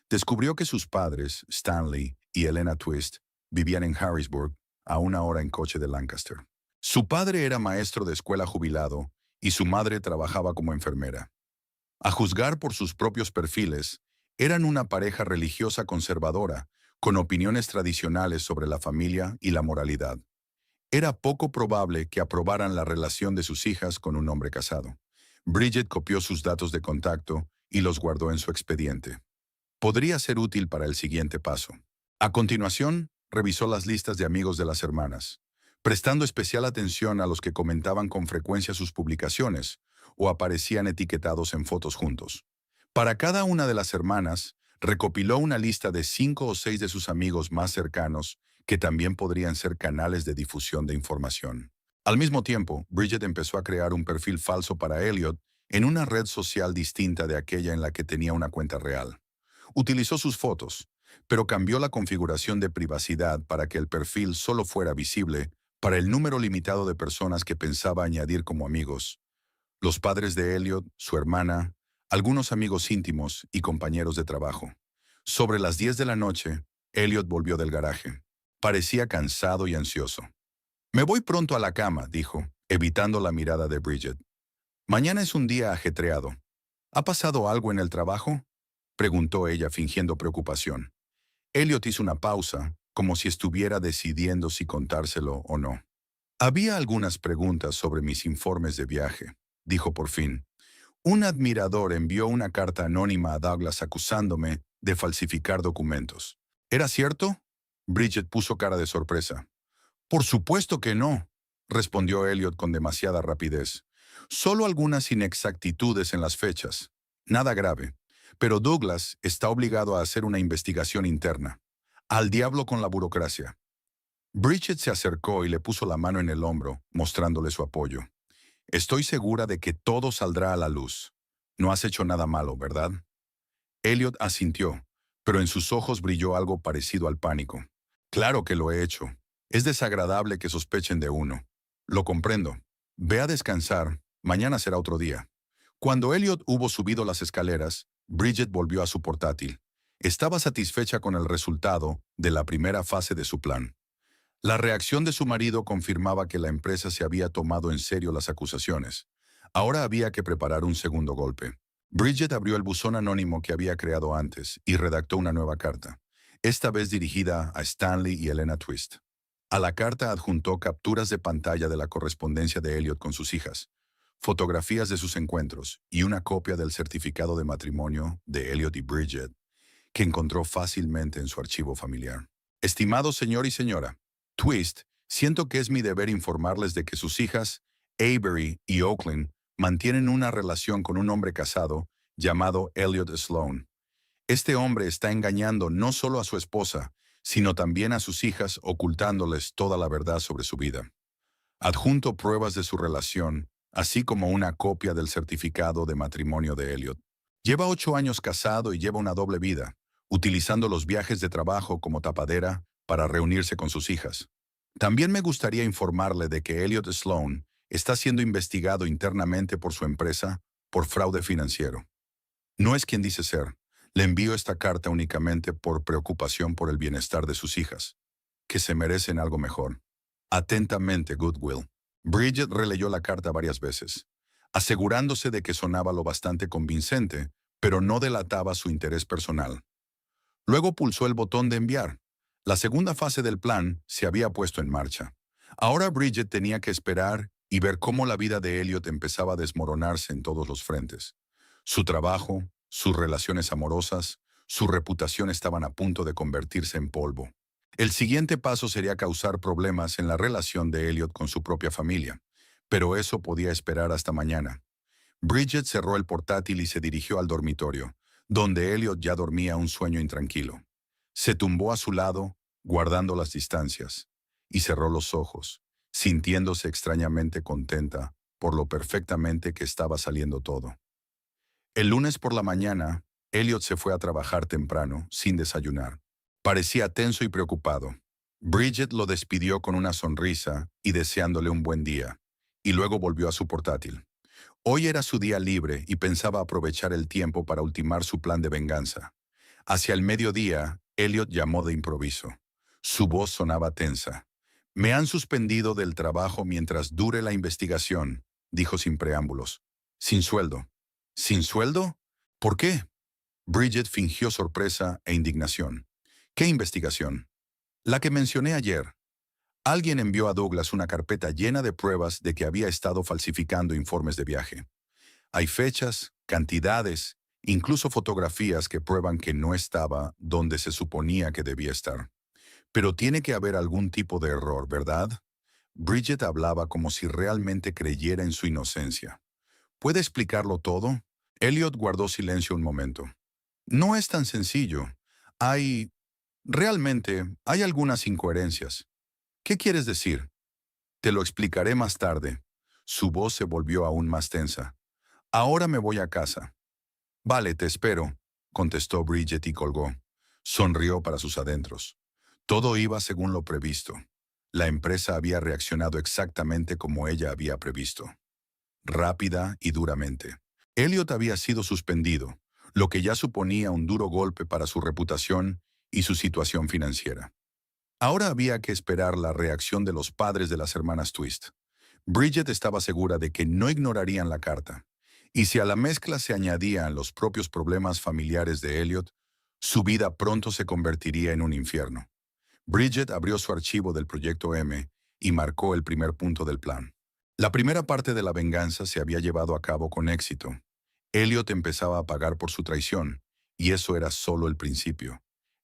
Descubrió que sus padres, Stanley y Elena Twist, vivían en Harrisburg, a una hora en coche de Lancaster. Su padre era maestro de escuela jubilado y su madre trabajaba como enfermera. A juzgar por sus propios perfiles, eran una pareja religiosa conservadora, con opiniones tradicionales sobre la familia y la moralidad. Era poco probable que aprobaran la relación de sus hijas con un hombre casado. Bridget copió sus datos de contacto y los guardó en su expediente. Podría ser útil para el siguiente paso. A continuación, revisó las listas de amigos de las hermanas, prestando especial atención a los que comentaban con frecuencia sus publicaciones o aparecían etiquetados en fotos juntos. Para cada una de las hermanas, recopiló una lista de 5 o 6 de sus amigos más cercanos que también podrían ser canales de difusión de información. Al mismo tiempo, Bridget empezó a crear un perfil falso para Elliot en una red social distinta de aquella en la que tenía una cuenta real. Utilizó sus fotos, pero cambió la configuración de privacidad para que el perfil solo fuera visible para el número limitado de personas que pensaba añadir como amigos: los padres de Elliot, su hermana, algunos amigos íntimos y compañeros de trabajo. Sobre las 10 de la noche, Elliot volvió del garaje. Parecía cansado y ansioso. Me voy pronto a la cama, dijo, evitando la mirada de Bridget. Mañana es un día ajetreado. ¿Ha pasado algo en el trabajo?, preguntó ella fingiendo preocupación. Elliot hizo una pausa, como si estuviera decidiendo si contárselo o no. Había algunas preguntas sobre mis informes de viaje, dijo por fin. Un admirador envió una carta anónima a Douglas acusándome de falsificar documentos. ¿Era cierto? Bridget puso cara de sorpresa. Por supuesto que no, respondió Elliot con demasiada rapidez. Solo algunas inexactitudes en las fechas. Nada grave. Pero Douglas está obligado a hacer una investigación interna. Al diablo con la burocracia. Bridget se acercó y le puso la mano en el hombro, mostrándole su apoyo. Estoy segura de que todo saldrá a la luz. No has hecho nada malo, ¿verdad? Elliot asintió, pero en sus ojos brilló algo parecido al pánico. Claro que lo he hecho. Es desagradable que sospechen de uno. Lo comprendo. Ve a descansar. Mañana será otro día. Cuando Elliot hubo subido las escaleras, Bridget volvió a su portátil. Estaba satisfecha con el resultado de la primera fase de su plan. La reacción de su marido confirmaba que la empresa se había tomado en serio las acusaciones. Ahora había que preparar un segundo golpe. Bridget abrió el buzón anónimo que había creado antes y redactó una nueva carta, esta vez dirigida a Stanley y Elena Twist. A la carta adjuntó capturas de pantalla de la correspondencia de Elliot con sus hijas, fotografías de sus encuentros y una copia del certificado de matrimonio de Elliot y Bridget, que encontró fácilmente en su archivo familiar. Estimado señor y señora Twist, siento que es mi deber informarles de que sus hijas, Avery y Oakland, mantienen una relación con un hombre casado llamado Elliot Sloan. Este hombre está engañando no solo a su esposa, sino también a sus hijas, ocultándoles toda la verdad sobre su vida. Adjunto pruebas de su relación, así como una copia del certificado de matrimonio de Elliot. Lleva 8 años casado y lleva una doble vida, utilizando los viajes de trabajo como tapadera para reunirse con sus hijas. También me gustaría informarle de que Elliot Sloan está siendo investigado internamente por su empresa por fraude financiero. No es quien dice ser. Le envío esta carta únicamente por preocupación por el bienestar de sus hijas, que se merecen algo mejor. Atentamente, Goodwill. Bridget releyó la carta varias veces, asegurándose de que sonaba lo bastante convincente, pero no delataba su interés personal. Luego pulsó el botón de enviar. La segunda fase del plan se había puesto en marcha. Ahora Bridget tenía que esperar y ver cómo la vida de Elliot empezaba a desmoronarse en todos los frentes. Su trabajo, sus relaciones amorosas, su reputación estaban a punto de convertirse en polvo. El siguiente paso sería causar problemas en la relación de Elliot con su propia familia, pero eso podía esperar hasta mañana. Bridget cerró el portátil y se dirigió al dormitorio, donde Elliot ya dormía un sueño intranquilo. Se tumbó a su lado, guardando las distancias, y cerró los ojos, sintiéndose extrañamente contenta por lo perfectamente que estaba saliendo todo. El lunes por la mañana, Elliot se fue a trabajar temprano, sin desayunar. Parecía tenso y preocupado. Bridget lo despidió con una sonrisa y deseándole un buen día, y luego volvió a su portátil. Hoy era su día libre y pensaba aprovechar el tiempo para ultimar su plan de venganza. Hacia el mediodía, Elliot llamó de improviso. Su voz sonaba tensa. Me han suspendido del trabajo mientras dure la investigación, dijo sin preámbulos. Sin sueldo. ¿Sin sueldo? ¿Por qué? Bridget fingió sorpresa e indignación. ¿Qué investigación? La que mencioné ayer. Alguien envió a Douglas una carpeta llena de pruebas de que había estado falsificando informes de viaje. Hay fechas, cantidades, incluso fotografías que prueban que no estaba donde se suponía que debía estar. Pero tiene que haber algún tipo de error, ¿verdad? Bridget hablaba como si realmente creyera en su inocencia. ¿Puede explicarlo todo? Elliot guardó silencio un momento. No es tan sencillo. Realmente, hay algunas incoherencias. ¿Qué quieres decir? Te lo explicaré más tarde. Su voz se volvió aún más tensa. Ahora me voy a casa. Vale, te espero, contestó Bridget y colgó. Sonrió para sus adentros. Todo iba según lo previsto. La empresa había reaccionado exactamente como ella había previsto. Rápida y duramente. Elliot había sido suspendido, lo que ya suponía un duro golpe para su reputación y su situación financiera. Ahora había que esperar la reacción de los padres de las hermanas Twist. Bridget estaba segura de que no ignorarían la carta, y si a la mezcla se añadían los propios problemas familiares de Elliot, su vida pronto se convertiría en un infierno. Bridget abrió su archivo del Proyecto M y marcó el primer punto del plan. La primera parte de la venganza se había llevado a cabo con éxito. Elliot empezaba a pagar por su traición, y eso era solo el principio.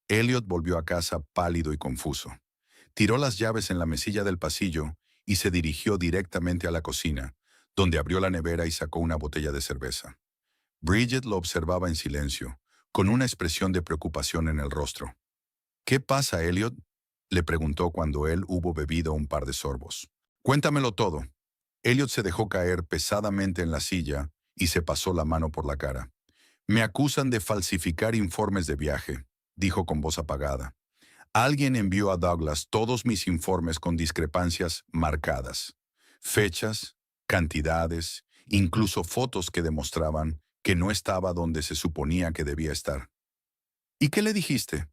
Elliot volvió a casa pálido y confuso. Tiró las llaves en la mesilla del pasillo y se dirigió directamente a la cocina, donde abrió la nevera y sacó una botella de cerveza. Bridget lo observaba en silencio, con una expresión de preocupación en el rostro. ¿Qué pasa, Elliot?, le preguntó cuando él hubo bebido un par de sorbos. Cuéntamelo todo. Elliot se dejó caer pesadamente en la silla y se pasó la mano por la cara. Me acusan de falsificar informes de viaje, dijo con voz apagada. Alguien envió a Douglas todos mis informes con discrepancias marcadas. Fechas, cantidades, incluso fotos que demostraban que no estaba donde se suponía que debía estar. ¿Y qué le dijiste?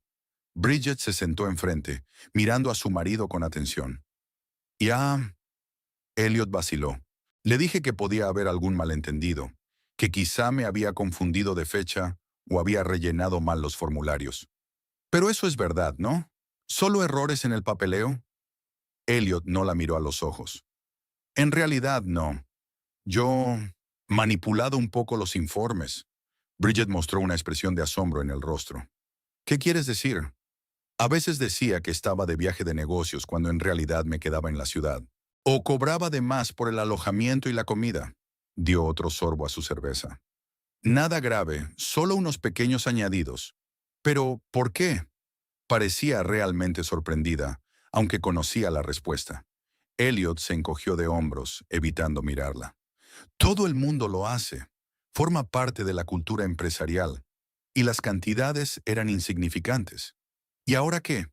Bridget se sentó enfrente, mirando a su marido con atención. Ya, Elliot vaciló. Le dije que podía haber algún malentendido, que quizá me había confundido de fecha o había rellenado mal los formularios. Pero eso es verdad, ¿no? ¿Solo errores en el papeleo? Elliot no la miró a los ojos. En realidad, no. Yo manipulado un poco los informes. Bridget mostró una expresión de asombro en el rostro. ¿Qué quieres decir? A veces decía que estaba de viaje de negocios cuando en realidad me quedaba en la ciudad. O cobraba de más por el alojamiento y la comida. Dio otro sorbo a su cerveza. Nada grave, solo unos pequeños añadidos. Pero, ¿por qué? Parecía realmente sorprendida, aunque conocía la respuesta. Elliot se encogió de hombros, evitando mirarla. Todo el mundo lo hace. Forma parte de la cultura empresarial. Y las cantidades eran insignificantes. ¿Y ahora qué?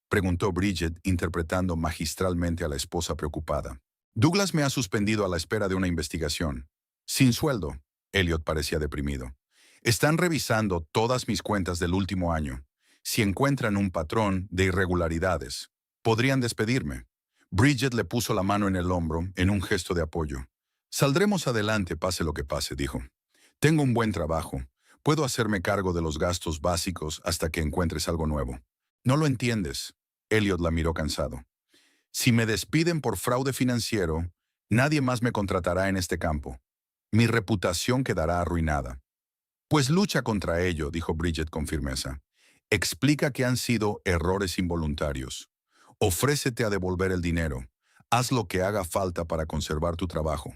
Preguntó Bridget, interpretando magistralmente a la esposa preocupada. Douglas me ha suspendido a la espera de una investigación. Sin sueldo. Elliot parecía deprimido. Están revisando todas mis cuentas del último año. Si encuentran un patrón de irregularidades, podrían despedirme. Bridget le puso la mano en el hombro en un gesto de apoyo. Saldremos adelante, pase lo que pase, dijo. Tengo un buen trabajo. Puedo hacerme cargo de los gastos básicos hasta que encuentres algo nuevo. No lo entiendes. Elliot la miró cansado. Si me despiden por fraude financiero, nadie más me contratará en este campo. Mi reputación quedará arruinada. Pues lucha contra ello, dijo Bridget con firmeza. Explica que han sido errores involuntarios. Ofrécete a devolver el dinero. Haz lo que haga falta para conservar tu trabajo.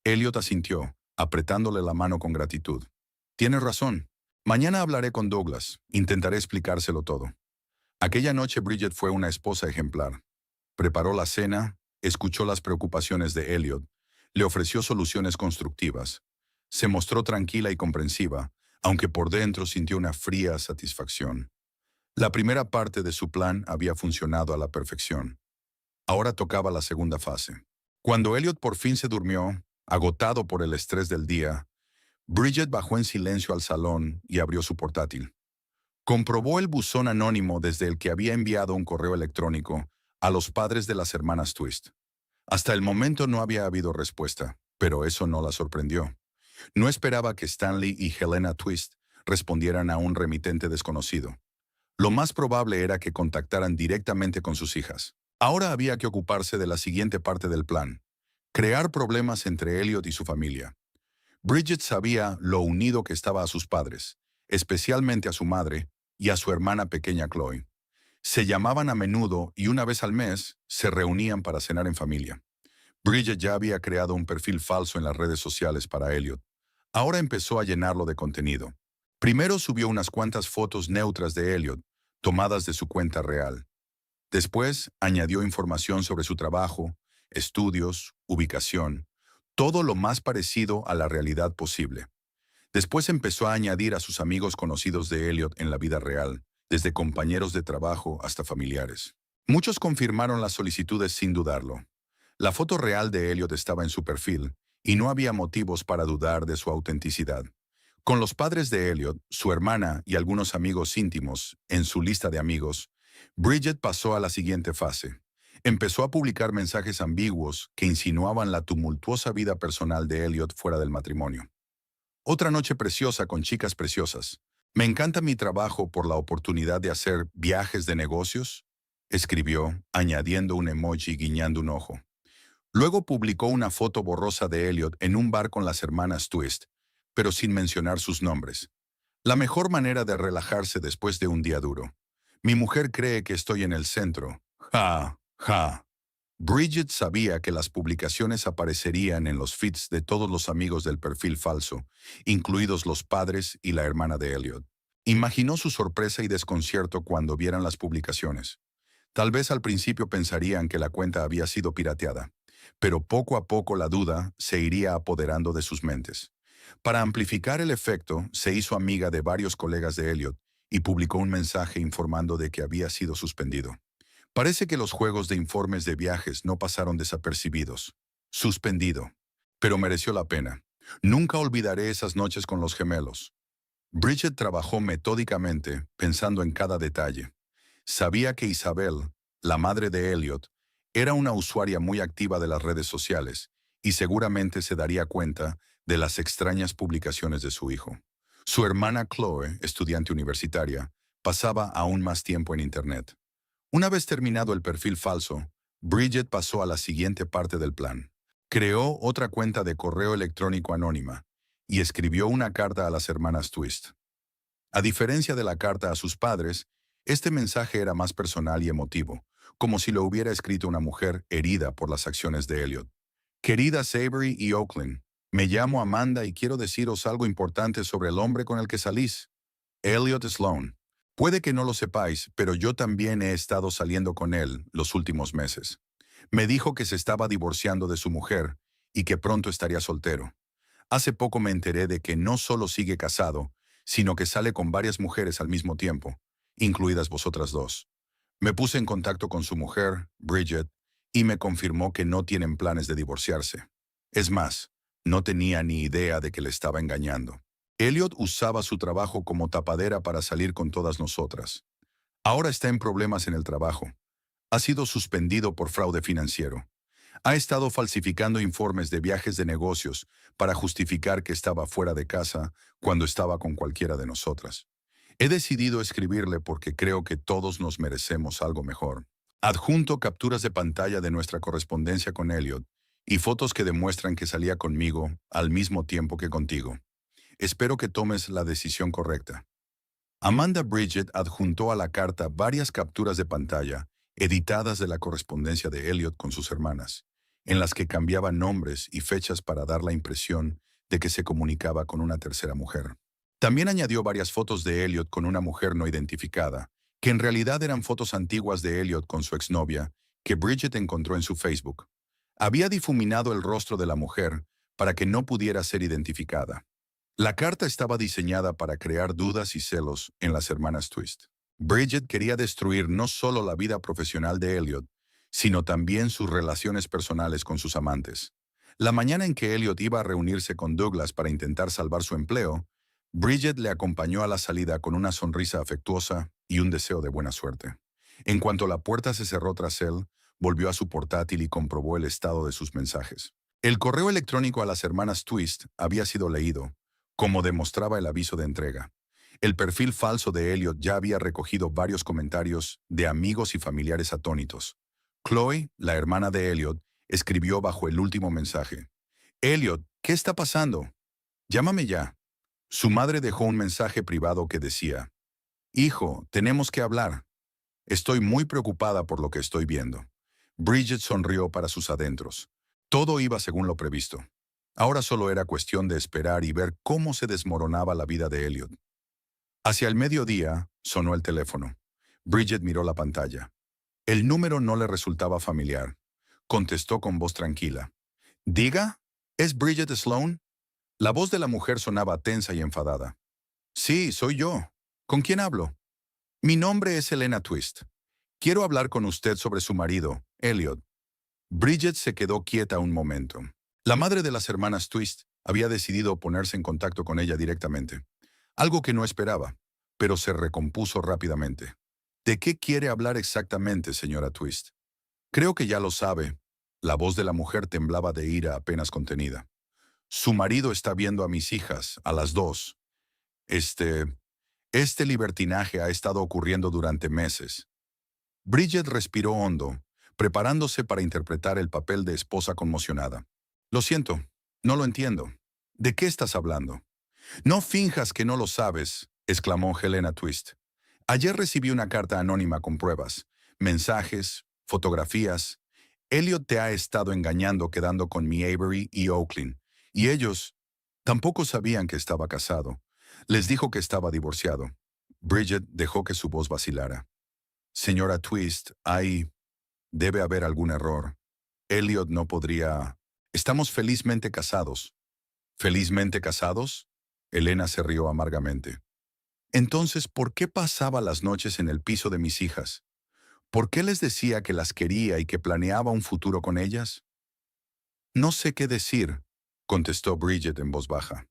Elliot asintió, apretándole la mano con gratitud. Tienes razón. Mañana hablaré con Douglas. Intentaré explicárselo todo. Aquella noche Bridget fue una esposa ejemplar. Preparó la cena, escuchó las preocupaciones de Elliot, le ofreció soluciones constructivas. Se mostró tranquila y comprensiva, aunque por dentro sintió una fría satisfacción. La primera parte de su plan había funcionado a la perfección. Ahora tocaba la segunda fase. Cuando Elliot por fin se durmió, agotado por el estrés del día, Bridget bajó en silencio al salón y abrió su portátil. Comprobó el buzón anónimo desde el que había enviado un correo electrónico a los padres de las hermanas Twist. Hasta el momento no había habido respuesta, pero eso no la sorprendió. No esperaba que Stanley y Helena Twist respondieran a un remitente desconocido. Lo más probable era que contactaran directamente con sus hijas. Ahora había que ocuparse de la siguiente parte del plan: crear problemas entre Elliot y su familia. Bridget sabía lo unido que estaba a sus padres, especialmente a su madre y a su hermana pequeña Chloe. Se llamaban a menudo y una vez al mes se reunían para cenar en familia. Bridget ya había creado un perfil falso en las redes sociales para Elliot. Ahora empezó a llenarlo de contenido. Primero subió unas cuantas fotos neutras de Elliot, tomadas de su cuenta real. Después añadió información sobre su trabajo, estudios, ubicación, todo lo más parecido a la realidad posible. Después empezó a añadir a sus amigos conocidos de Elliot en la vida real, desde compañeros de trabajo hasta familiares. Muchos confirmaron las solicitudes sin dudarlo. La foto real de Elliot estaba en su perfil, y no había motivos para dudar de su autenticidad. Con los padres de Elliot, su hermana y algunos amigos íntimos en su lista de amigos, Bridget pasó a la siguiente fase. Empezó a publicar mensajes ambiguos que insinuaban la tumultuosa vida personal de Elliot fuera del matrimonio. Otra noche preciosa con chicas preciosas. Me encanta mi trabajo por la oportunidad de hacer viajes de negocios, escribió, añadiendo un emoji guiñando un ojo. Luego publicó una foto borrosa de Elliot en un bar con las hermanas Twist, pero sin mencionar sus nombres. La mejor manera de relajarse después de un día duro. Mi mujer cree que estoy en el centro. Ja, ja. Bridget sabía que las publicaciones aparecerían en los feeds de todos los amigos del perfil falso, incluidos los padres y la hermana de Elliot. Imaginó su sorpresa y desconcierto cuando vieran las publicaciones. Tal vez al principio pensarían que la cuenta había sido pirateada, pero poco a poco la duda se iría apoderando de sus mentes. Para amplificar el efecto, se hizo amiga de varios colegas de Elliot y publicó un mensaje informando de que había sido suspendido. Parece que los juegos de informes de viajes no pasaron desapercibidos. Suspendido. Pero mereció la pena. Nunca olvidaré esas noches con los gemelos. Bridget trabajó metódicamente, pensando en cada detalle. Sabía que Isabel, la madre de Elliot, era una usuaria muy activa de las redes sociales y seguramente se daría cuenta de las extrañas publicaciones de su hijo. Su hermana Chloe, estudiante universitaria, pasaba aún más tiempo en Internet. Una vez terminado el perfil falso, Bridget pasó a la siguiente parte del plan: Creó otra cuenta de correo electrónico anónima y escribió una carta a las hermanas Twist. A diferencia de la carta a sus padres, este mensaje era más personal y emotivo, como si lo hubiera escrito una mujer herida por las acciones de Elliot. Queridas Avery y Oakland, me llamo Amanda y quiero deciros algo importante sobre el hombre con el que salís, Elliot Sloan. Puede que no lo sepáis, pero yo también he estado saliendo con él los últimos meses. Me dijo que se estaba divorciando de su mujer y que pronto estaría soltero. Hace poco me enteré de que no solo sigue casado, sino que sale con varias mujeres al mismo tiempo, incluidas vosotras dos. Me puse en contacto con su mujer, Bridget, y me confirmó que no tienen planes de divorciarse. Es más, no tenía ni idea de que le estaba engañando. Elliot usaba su trabajo como tapadera para salir con todas nosotras. Ahora está en problemas en el trabajo. Ha sido suspendido por fraude financiero. Ha estado falsificando informes de viajes de negocios para justificar que estaba fuera de casa cuando estaba con cualquiera de nosotras. He decidido escribirle porque creo que todos nos merecemos algo mejor. Adjunto capturas de pantalla de nuestra correspondencia con Elliot y fotos que demuestran que salía conmigo al mismo tiempo que contigo. Espero que tomes la decisión correcta. Amanda Bridget adjuntó a la carta varias capturas de pantalla editadas de la correspondencia de Elliot con sus hermanas, en las que cambiaba nombres y fechas para dar la impresión de que se comunicaba con una tercera mujer. También añadió varias fotos de Elliot con una mujer no identificada, que en realidad eran fotos antiguas de Elliot con su exnovia, que Bridget encontró en su Facebook. Había difuminado el rostro de la mujer para que no pudiera ser identificada. La carta estaba diseñada para crear dudas y celos en las hermanas Twist. Bridget quería destruir no solo la vida profesional de Elliot, sino también sus relaciones personales con sus amantes. La mañana en que Elliot iba a reunirse con Douglas para intentar salvar su empleo, Bridget le acompañó a la salida con una sonrisa afectuosa y un deseo de buena suerte. En cuanto la puerta se cerró tras él, volvió a su portátil y comprobó el estado de sus mensajes. El correo electrónico a las hermanas Twist había sido leído, como demostraba el aviso de entrega. El perfil falso de Elliot ya había recogido varios comentarios de amigos y familiares atónitos. Chloe, la hermana de Elliot, escribió bajo el último mensaje: «Elliot, ¿qué está pasando? Llámame ya». Su madre dejó un mensaje privado que decía: «Hijo, tenemos que hablar. Estoy muy preocupada por lo que estoy viendo». Bridget sonrió para sus adentros. Todo iba según lo previsto. Ahora solo era cuestión de esperar y ver cómo se desmoronaba la vida de Elliot. Hacia el mediodía, sonó el teléfono. Bridget miró la pantalla. El número no le resultaba familiar. Contestó con voz tranquila. «Diga, ¿es Bridget Sloan?» La voz de la mujer sonaba tensa y enfadada. «Sí, soy yo. ¿Con quién hablo?» «Mi nombre es Helena Twist. Quiero hablar con usted sobre su marido, Elliot». Bridget se quedó quieta un momento. La madre de las hermanas Twist había decidido ponerse en contacto con ella directamente, algo que no esperaba, pero se recompuso rápidamente. «¿De qué quiere hablar exactamente, señora Twist?» «Creo que ya lo sabe». La voz de la mujer temblaba de ira apenas contenida. «Su marido está viendo a mis hijas, a las dos. Este libertinaje ha estado ocurriendo durante meses». Bridget respiró hondo, preparándose para interpretar el papel de esposa conmocionada. «Lo siento, no lo entiendo. ¿De qué estás hablando?» «No finjas que no lo sabes», exclamó Helena Twist. «Ayer recibí una carta anónima con pruebas, mensajes, fotografías. Elliot te ha estado engañando quedando con mi Avery y Oakland, y ellos tampoco sabían que estaba casado. Les dijo que estaba divorciado». Bridget dejó que su voz vacilara. «Señora Twist, debe haber algún error. Elliot no podría... Estamos felizmente casados». «¿Felizmente casados?» Helena se rió amargamente. «Entonces, ¿por qué pasaba las noches en el piso de mis hijas? ¿Por qué les decía que las quería y que planeaba un futuro con ellas?» «No sé qué decir», contestó Bridget en voz baja.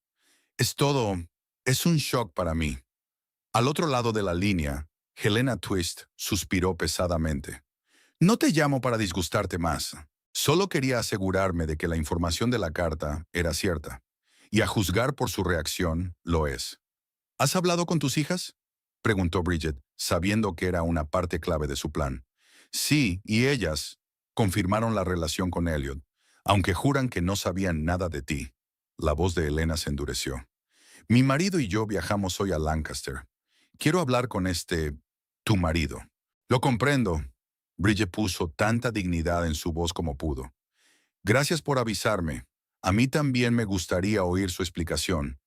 Es un shock para mí». Al otro lado de la línea, Helena Twist suspiró pesadamente. «No te llamo para disgustarte más. Solo quería asegurarme de que la información de la carta era cierta. Y a juzgar por su reacción, lo es». «¿Has hablado con tus hijas?», preguntó Bridget, sabiendo que era una parte clave de su plan. «Sí, y ellas confirmaron la relación con Elliot. aunque juran que no sabían nada de ti. La voz de Elena se endureció. Mi marido y yo viajamos hoy a Lancaster. Quiero hablar con tu marido. Lo comprendo. Bridget puso tanta dignidad en su voz como pudo. Gracias por avisarme. A mí también me gustaría oír su explicación.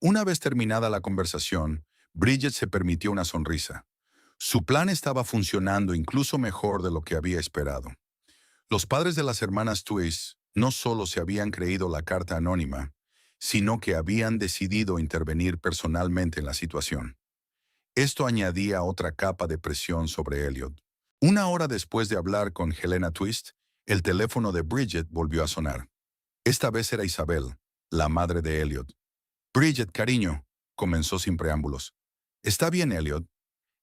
Una vez terminada la conversación, Bridget se permitió una sonrisa. Su plan estaba funcionando incluso mejor de lo que había esperado. Los padres de las hermanas Twist no solo se habían creído la carta anónima, sino que habían decidido intervenir personalmente en la situación. Esto añadía otra capa de presión sobre Elliot. Una hora después de hablar con Helena Twist, el teléfono de Bridget volvió a sonar. Esta vez era Isabel, la madre de Elliot. Bridget, cariño, comenzó sin preámbulos. Está bien, Elliot.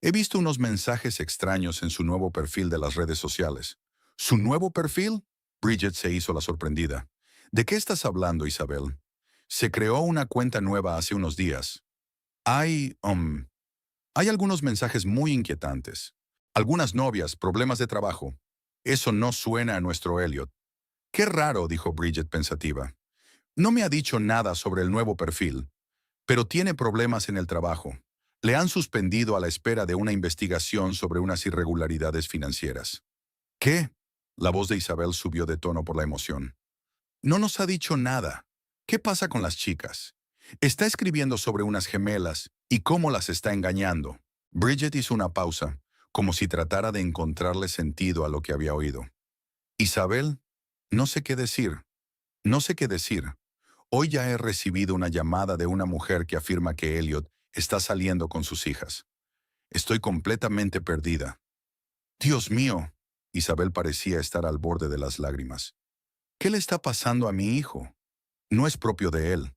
He visto unos mensajes extraños en su nuevo perfil de las redes sociales. ¿Su nuevo perfil? Bridget se hizo la sorprendida. ¿De qué estás hablando, Isabel? Se creó una cuenta nueva hace unos días. Hay algunos mensajes muy inquietantes. Algunas novias, problemas de trabajo. Eso no suena a nuestro Elliot. Qué raro, dijo Bridget pensativa. No me ha dicho nada sobre el nuevo perfil, pero tiene problemas en el trabajo. Le han suspendido a la espera de una investigación sobre unas irregularidades financieras. ¿Qué? La voz de Isabel subió de tono por la emoción. No nos ha dicho nada. ¿Qué pasa con las chicas? Está escribiendo sobre unas gemelas y cómo las está engañando. Bridget hizo una pausa, como si tratara de encontrarle sentido a lo que había oído. Isabel, no sé qué decir. No sé qué decir. Hoy ya he recibido una llamada de una mujer que afirma que Elliot está saliendo con sus hijas. Estoy completamente perdida. Dios mío, Isabel parecía estar al borde de las lágrimas. ¿Qué le está pasando a mi hijo? No es propio de él.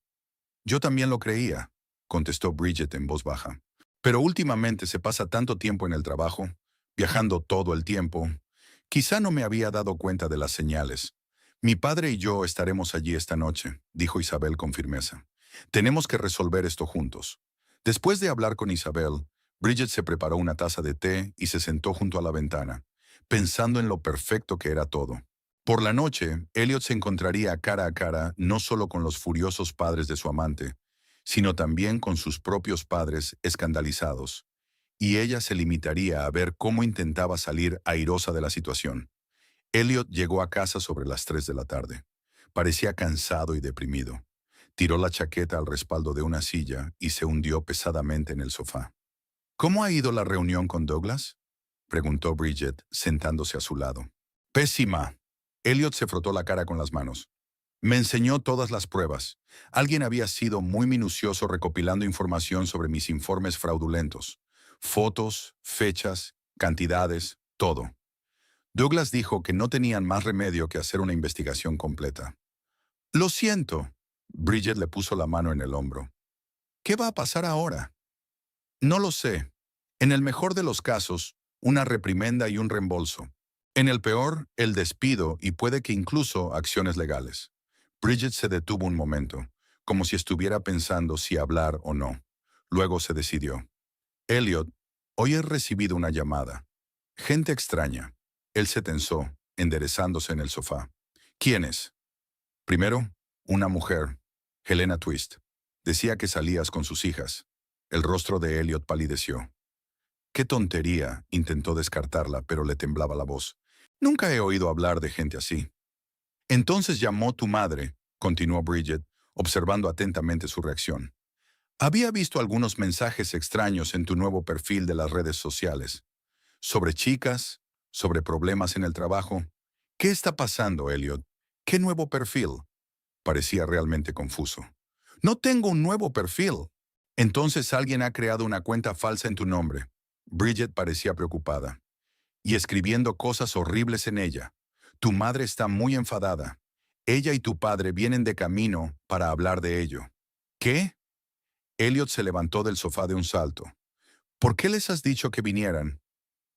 Yo también lo creía, contestó Bridget en voz baja. Pero últimamente se pasa tanto tiempo en el trabajo, viajando todo el tiempo. Quizá no me había dado cuenta de las señales. Mi padre y yo estaremos allí esta noche, dijo Isabel con firmeza. Tenemos que resolver esto juntos. Después de hablar con Isabel, Bridget se preparó una taza de té y se sentó junto a la ventana, pensando en lo perfecto que era todo. Por la noche, Elliot se encontraría cara a cara no solo con los furiosos padres de su amante, sino también con sus propios padres escandalizados, y ella se limitaría a ver cómo intentaba salir airosa de la situación. Elliot llegó a casa sobre las 3 de la tarde. Parecía cansado y deprimido. Tiró la chaqueta al respaldo de una silla y se hundió pesadamente en el sofá. ¿Cómo ha ido la reunión con Douglas?, preguntó Bridget, sentándose a su lado. Pésima. Elliot se frotó la cara con las manos. Me enseñó todas las pruebas. Alguien había sido muy minucioso recopilando información sobre mis informes fraudulentos. Fotos, fechas, cantidades, todo. Douglas dijo que no tenían más remedio que hacer una investigación completa. Lo siento. Bridget le puso la mano en el hombro. ¿Qué va a pasar ahora? No lo sé. En el mejor de los casos, una reprimenda y un reembolso. En el peor, el despido y puede que incluso acciones legales. Bridget se detuvo un momento, como si estuviera pensando si hablar o no. Luego se decidió. Elliot, hoy he recibido una llamada. Gente extraña. Él se tensó, enderezándose en el sofá. ¿Quién es? Primero, una mujer, Helena Twist. Decía que salías con sus hijas. El rostro de Elliot palideció. Qué tontería, intentó descartarla, pero le temblaba la voz. Nunca he oído hablar de gente así. Entonces llamó tu madre, continuó Bridget, observando atentamente su reacción. Había visto algunos mensajes extraños en tu nuevo perfil de las redes sociales. Sobre chicas, sobre problemas en el trabajo. ¿Qué está pasando, Elliot? ¿Qué nuevo perfil? Parecía realmente confuso. No tengo un nuevo perfil. Entonces alguien ha creado una cuenta falsa en tu nombre. Bridget parecía preocupada. Y escribiendo cosas horribles en ella. Tu madre está muy enfadada. Ella y tu padre vienen de camino para hablar de ello. ¿Qué? Elliot se levantó del sofá de un salto. ¿Por qué les has dicho que vinieran?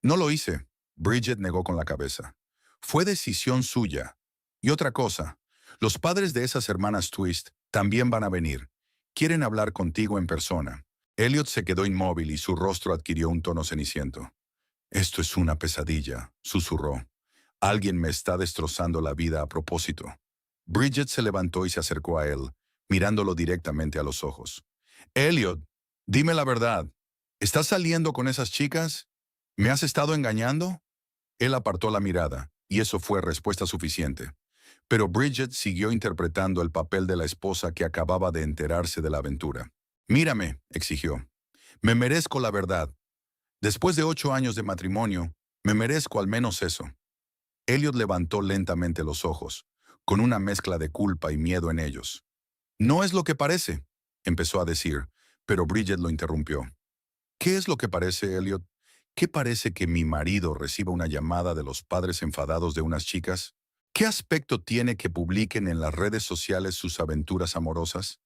No lo hice. Bridget negó con la cabeza. Fue decisión suya. Y otra cosa, los padres de esas hermanas Twist también van a venir. Quieren hablar contigo en persona. Elliot se quedó inmóvil y su rostro adquirió un tono ceniciento. Esto es una pesadilla, susurró. Alguien me está destrozando la vida a propósito. Bridget se levantó y se acercó a él, mirándolo directamente a los ojos. Elliot, dime la verdad. ¿Estás saliendo con esas chicas? ¿Me has estado engañando? Él apartó la mirada, y eso fue respuesta suficiente. Pero Bridget siguió interpretando el papel de la esposa que acababa de enterarse de la aventura. Mírame, exigió. Me merezco la verdad. Después de 8 años de matrimonio, me merezco al menos eso. Elliot levantó lentamente los ojos, con una mezcla de culpa y miedo en ellos. No es lo que parece, empezó a decir, pero Bridget lo interrumpió. ¿Qué es lo que parece, Elliot? ¿Qué parece que mi marido reciba una llamada de los padres enfadados de unas chicas? ¿Qué aspecto tiene que publiquen en las redes sociales sus aventuras amorosas?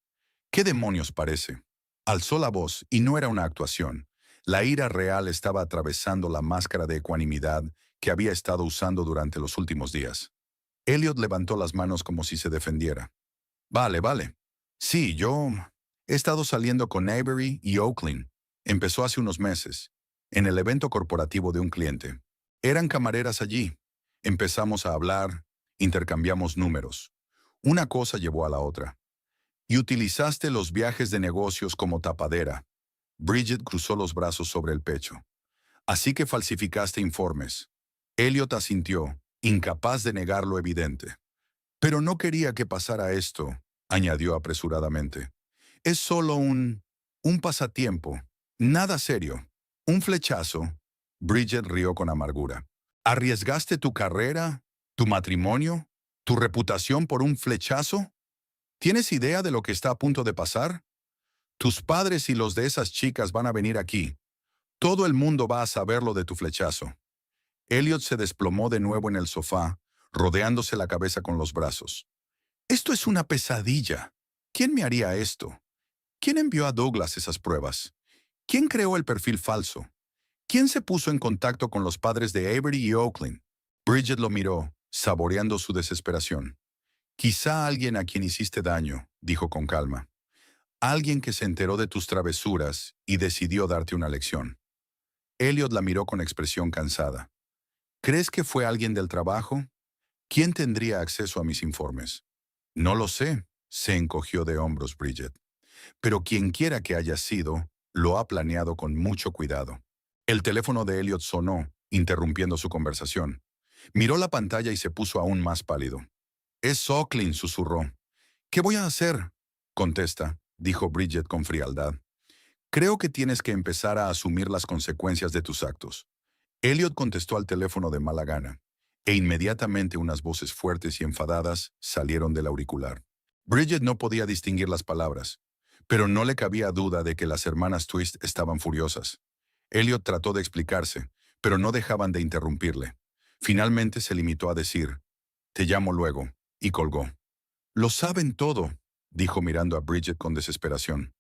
¿Qué demonios parece? Alzó la voz y no era una actuación. La ira real estaba atravesando la máscara de ecuanimidad que había estado usando durante los últimos días. Elliot levantó las manos como si se defendiera. Vale, vale. Sí, yo he estado saliendo con Avery y Oakland. Empezó hace unos meses, en el evento corporativo de un cliente. Eran camareras allí. Empezamos a hablar, intercambiamos números. Una cosa llevó a la otra. Y utilizaste los viajes de negocios como tapadera. Bridget cruzó los brazos sobre el pecho. Así que falsificaste informes. Elliot asintió, incapaz de negar lo evidente. Pero no quería que pasara esto, añadió apresuradamente. Es solo un pasatiempo. Nada serio. Un flechazo. Bridget rió con amargura. ¿Arriesgaste tu carrera, tu matrimonio, tu reputación por un flechazo? ¿Tienes idea de lo que está a punto de pasar? Tus padres y los de esas chicas van a venir aquí. Todo el mundo va a saberlo de tu flechazo. Elliot se desplomó de nuevo en el sofá, rodeándose la cabeza con los brazos. Esto es una pesadilla. ¿Quién me haría esto? ¿Quién envió a Douglas esas pruebas? ¿Quién creó el perfil falso? ¿Quién se puso en contacto con los padres de Avery y Oakland? Bridget lo miró, saboreando su desesperación. Quizá alguien a quien hiciste daño, dijo con calma. Alguien que se enteró de tus travesuras y decidió darte una lección. Elliot la miró con expresión cansada. ¿Crees que fue alguien del trabajo? ¿Quién tendría acceso a mis informes? No lo sé, se encogió de hombros Bridget. Pero quien quiera que haya sido, lo ha planeado con mucho cuidado. El teléfono de Elliot sonó, interrumpiendo su conversación. Miró la pantalla y se puso aún más pálido. Es Oakland, susurró. ¿Qué voy a hacer? Contesta, dijo Bridget con frialdad. Creo que tienes que empezar a asumir las consecuencias de tus actos. Elliot contestó al teléfono de mala gana, e inmediatamente unas voces fuertes y enfadadas salieron del auricular. Bridget no podía distinguir las palabras, pero no le cabía duda de que las hermanas Twist estaban furiosas. Elliot trató de explicarse, pero no dejaban de interrumpirle. Finalmente se limitó a decir, «Te llamo luego», y colgó. «Lo saben todo», dijo mirando a Bridget con desesperación.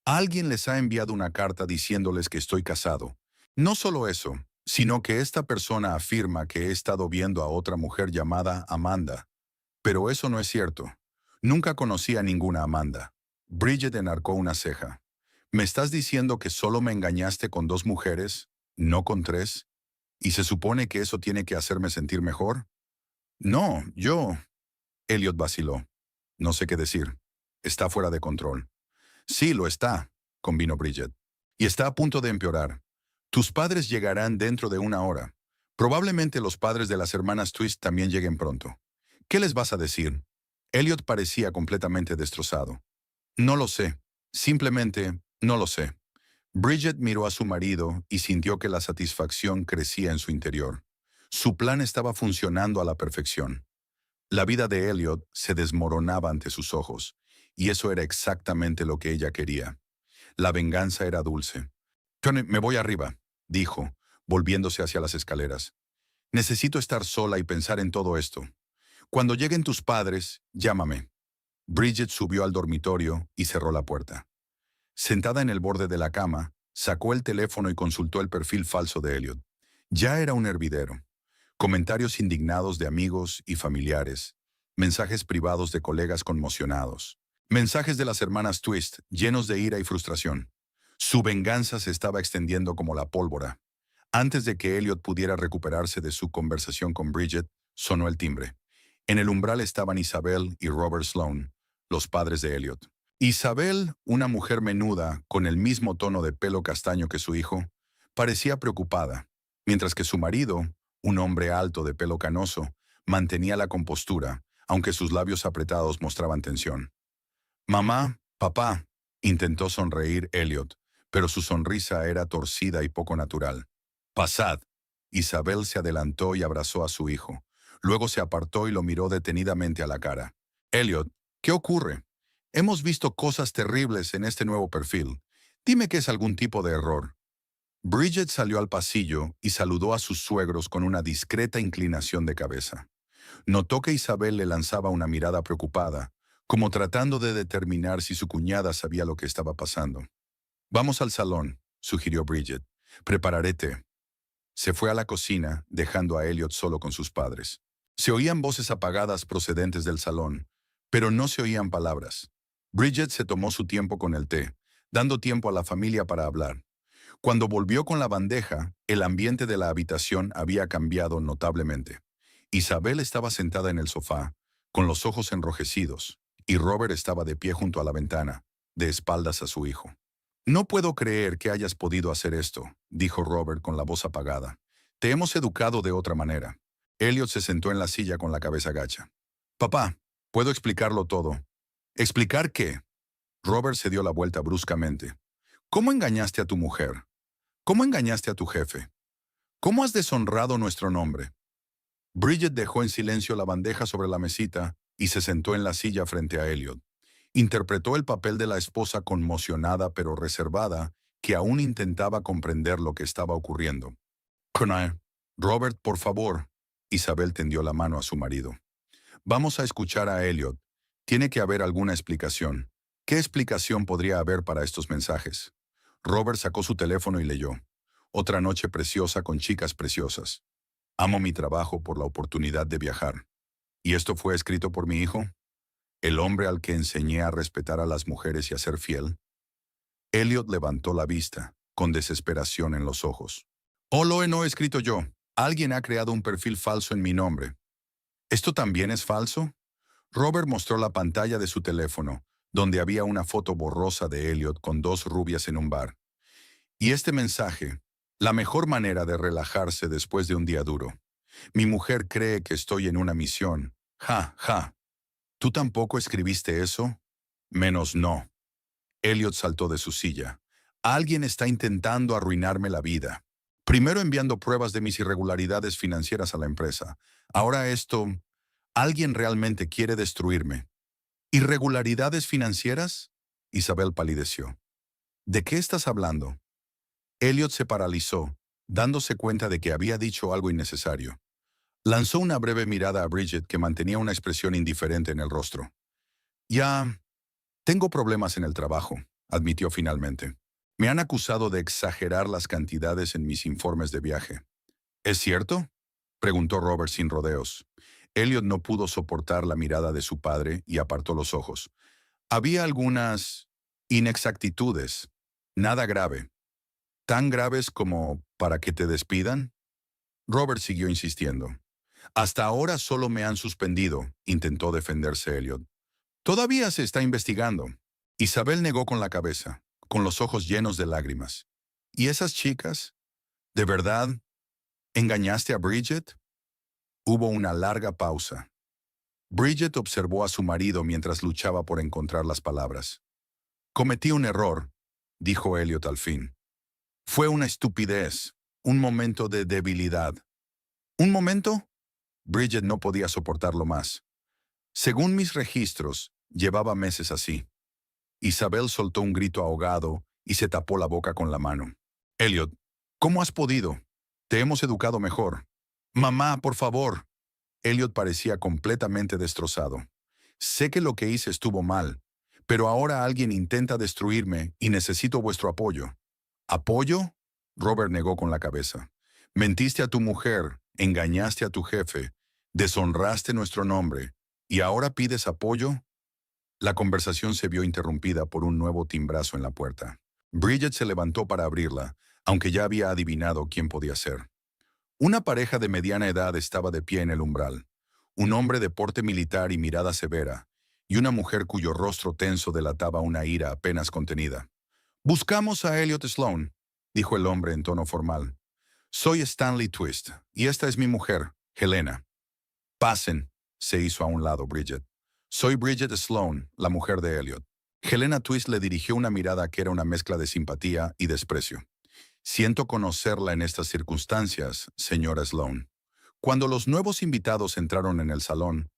«Alguien les ha enviado una carta diciéndoles que estoy casado. No solo eso, sino que esta persona afirma que he estado viendo a otra mujer llamada Amanda. Pero eso no es cierto. Nunca conocí a ninguna Amanda». Bridget enarcó una ceja. «¿Me estás diciendo que solo me engañaste con 2 mujeres, no con 3? ¿Y se supone que eso tiene que hacerme sentir mejor?» «No, yo...» Elliot vaciló. «No sé qué decir. Está fuera de control». «Sí, lo está», convino Bridget. «Y está a punto de empeorar. Tus padres llegarán dentro de 1 hora. Probablemente los padres de las hermanas Twist también lleguen pronto. ¿Qué les vas a decir?» Elliot parecía completamente destrozado. «No lo sé. Simplemente, no lo sé». Bridget miró a su marido y sintió que la satisfacción crecía en su interior. Su plan estaba funcionando a la perfección. La vida de Elliot se desmoronaba ante sus ojos, y eso era exactamente lo que ella quería. La venganza era dulce. «Tony, me voy arriba», dijo, volviéndose hacia las escaleras. «Necesito estar sola y pensar en todo esto. Cuando lleguen tus padres, llámame». Bridget subió al dormitorio y cerró la puerta. Sentada en el borde de la cama, sacó el teléfono y consultó el perfil falso de Elliot. Ya era un hervidero. Comentarios indignados de amigos y familiares. Mensajes privados de colegas conmocionados. Mensajes de las hermanas Twist, llenos de ira y frustración. Su venganza se estaba extendiendo como la pólvora. Antes de que Elliot pudiera recuperarse de su conversación con Bridget, sonó el timbre. En el umbral estaban Isabel y Robert Sloan, los padres de Elliot. Isabel, una mujer menuda, con el mismo tono de pelo castaño que su hijo, parecía preocupada, mientras que su marido, un hombre alto de pelo canoso, mantenía la compostura, aunque sus labios apretados mostraban tensión. Mamá, papá, intentó sonreír Elliot, pero su sonrisa era torcida y poco natural. Pasad. Isabel se adelantó y abrazó a su hijo. Luego se apartó y lo miró detenidamente a la cara. Elliot, ¿qué ocurre? Hemos visto cosas terribles en este nuevo perfil. Dime que es algún tipo de error. Bridget salió al pasillo y saludó a sus suegros con una discreta inclinación de cabeza. Notó que Isabel le lanzaba una mirada preocupada, como tratando de determinar si su cuñada sabía lo que estaba pasando. Vamos al salón, sugirió Bridget. Prepararé té. Se fue a la cocina, dejando a Elliot solo con sus padres. Se oían voces apagadas procedentes del salón, pero no se oían palabras. Bridget se tomó su tiempo con el té, dando tiempo a la familia para hablar. Cuando volvió con la bandeja, el ambiente de la habitación había cambiado notablemente. Isabel estaba sentada en el sofá, con los ojos enrojecidos, y Robert estaba de pie junto a la ventana, de espaldas a su hijo. No puedo creer que hayas podido hacer esto, dijo Robert con la voz apagada. Te hemos educado de otra manera. Elliot se sentó en la silla con la cabeza gacha. Papá, puedo explicarlo todo. ¿Explicar qué? Robert se dio la vuelta bruscamente. ¿Cómo engañaste a tu mujer? ¿Cómo engañaste a tu jefe? ¿Cómo has deshonrado nuestro nombre? Bridget dejó en silencio la bandeja sobre la mesita y se sentó en la silla frente a Elliot. Interpretó el papel de la esposa conmocionada pero reservada, que aún intentaba comprender lo que estaba ocurriendo. Connie, Robert, por favor. Isabel tendió la mano a su marido. Vamos a escuchar a Elliot. Tiene que haber alguna explicación. ¿Qué explicación podría haber para estos mensajes? Robert sacó su teléfono y leyó. Otra noche preciosa con chicas preciosas. Amo mi trabajo por la oportunidad de viajar. ¿Y esto fue escrito por mi hijo? ¿El hombre al que enseñé a respetar a las mujeres y a ser fiel? Elliot levantó la vista, con desesperación en los ojos. Oh, lo he no escrito yo. Alguien ha creado un perfil falso en mi nombre. ¿Esto también es falso? Robert mostró la pantalla de su teléfono, donde había una foto borrosa de Elliot con dos rubias en un bar. Y este mensaje, la mejor manera de relajarse después de un día duro. Mi mujer cree que estoy en una misión. Ja, ja. ¿Tú tampoco escribiste eso? Menos no. Elliot saltó de su silla. Alguien está intentando arruinarme la vida. Primero enviando pruebas de mis irregularidades financieras a la empresa. Ahora esto... Alguien realmente quiere destruirme. ¿Irregularidades financieras? Isabel palideció. ¿De qué estás hablando? Elliot se paralizó, dándose cuenta de que había dicho algo innecesario. Lanzó una breve mirada a Bridget que mantenía una expresión indiferente en el rostro. Ya, tengo problemas en el trabajo, admitió finalmente. Me han acusado de exagerar las cantidades en mis informes de viaje. ¿Es cierto? Preguntó Robert sin rodeos. Elliot no pudo soportar la mirada de su padre y apartó los ojos. Había algunas inexactitudes, nada grave. ¿Tan graves como para que te despidan? Robert siguió insistiendo. Hasta ahora solo me han suspendido, intentó defenderse Elliot. Todavía se está investigando. Isabel negó con la cabeza, con los ojos llenos de lágrimas. ¿Y esas chicas? ¿De verdad engañaste a Bridget? Hubo una larga pausa. Bridget observó a su marido mientras luchaba por encontrar las palabras. Cometí un error, dijo Elliot al fin. Fue una estupidez, un momento de debilidad. ¿Un momento? Bridget no podía soportarlo más. Según mis registros, llevaba meses así. Isabel soltó un grito ahogado y se tapó la boca con la mano. Elliot, ¿cómo has podido? Te hemos educado mejor. Mamá, por favor. Elliot parecía completamente destrozado. Sé que lo que hice estuvo mal, pero ahora alguien intenta destruirme y necesito vuestro apoyo. ¿Apoyo? Robert negó con la cabeza. Mentiste a tu mujer, engañaste a tu jefe, deshonraste nuestro nombre, ¿y ahora pides apoyo? La conversación se vio interrumpida por un nuevo timbrazo en la puerta. Bridget se levantó para abrirla, aunque ya había adivinado quién podía ser. Una pareja de mediana edad estaba de pie en el umbral. un hombre de porte militar y mirada severa, y una mujer cuyo rostro tenso delataba una ira apenas contenida. «Buscamos a Elliot Sloan», dijo el hombre en tono formal. «Soy Stanley Twist, y esta es mi mujer, Helena». «Pasen», se hizo a un lado Bridget. «Soy Bridget Sloan, la mujer de Elliot». Helena Twist le dirigió una mirada que era una mezcla de simpatía y desprecio. «Siento conocerla en estas circunstancias, señora Sloan». Cuando los nuevos invitados entraron en el salón,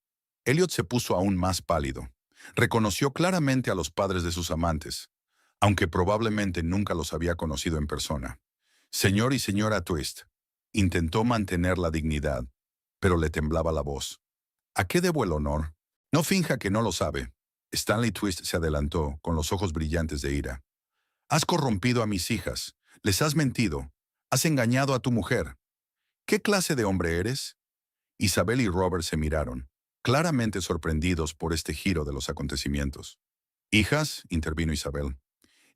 Elliot se puso aún más pálido. Reconoció claramente a los padres de sus amantes, aunque probablemente nunca los había conocido en persona. «Señor y señora Twist», intentó mantener la dignidad, pero le temblaba la voz. «¿A qué debo el honor?» «No finja que no lo sabe». Stanley Twist se adelantó, con los ojos brillantes de ira. «Has corrompido a mis hijas, les has mentido, has engañado a tu mujer. ¿Qué clase de hombre eres?» Isabel y Robert se miraron, claramente sorprendidos por este giro de los acontecimientos. «Hijas», intervino Isabel,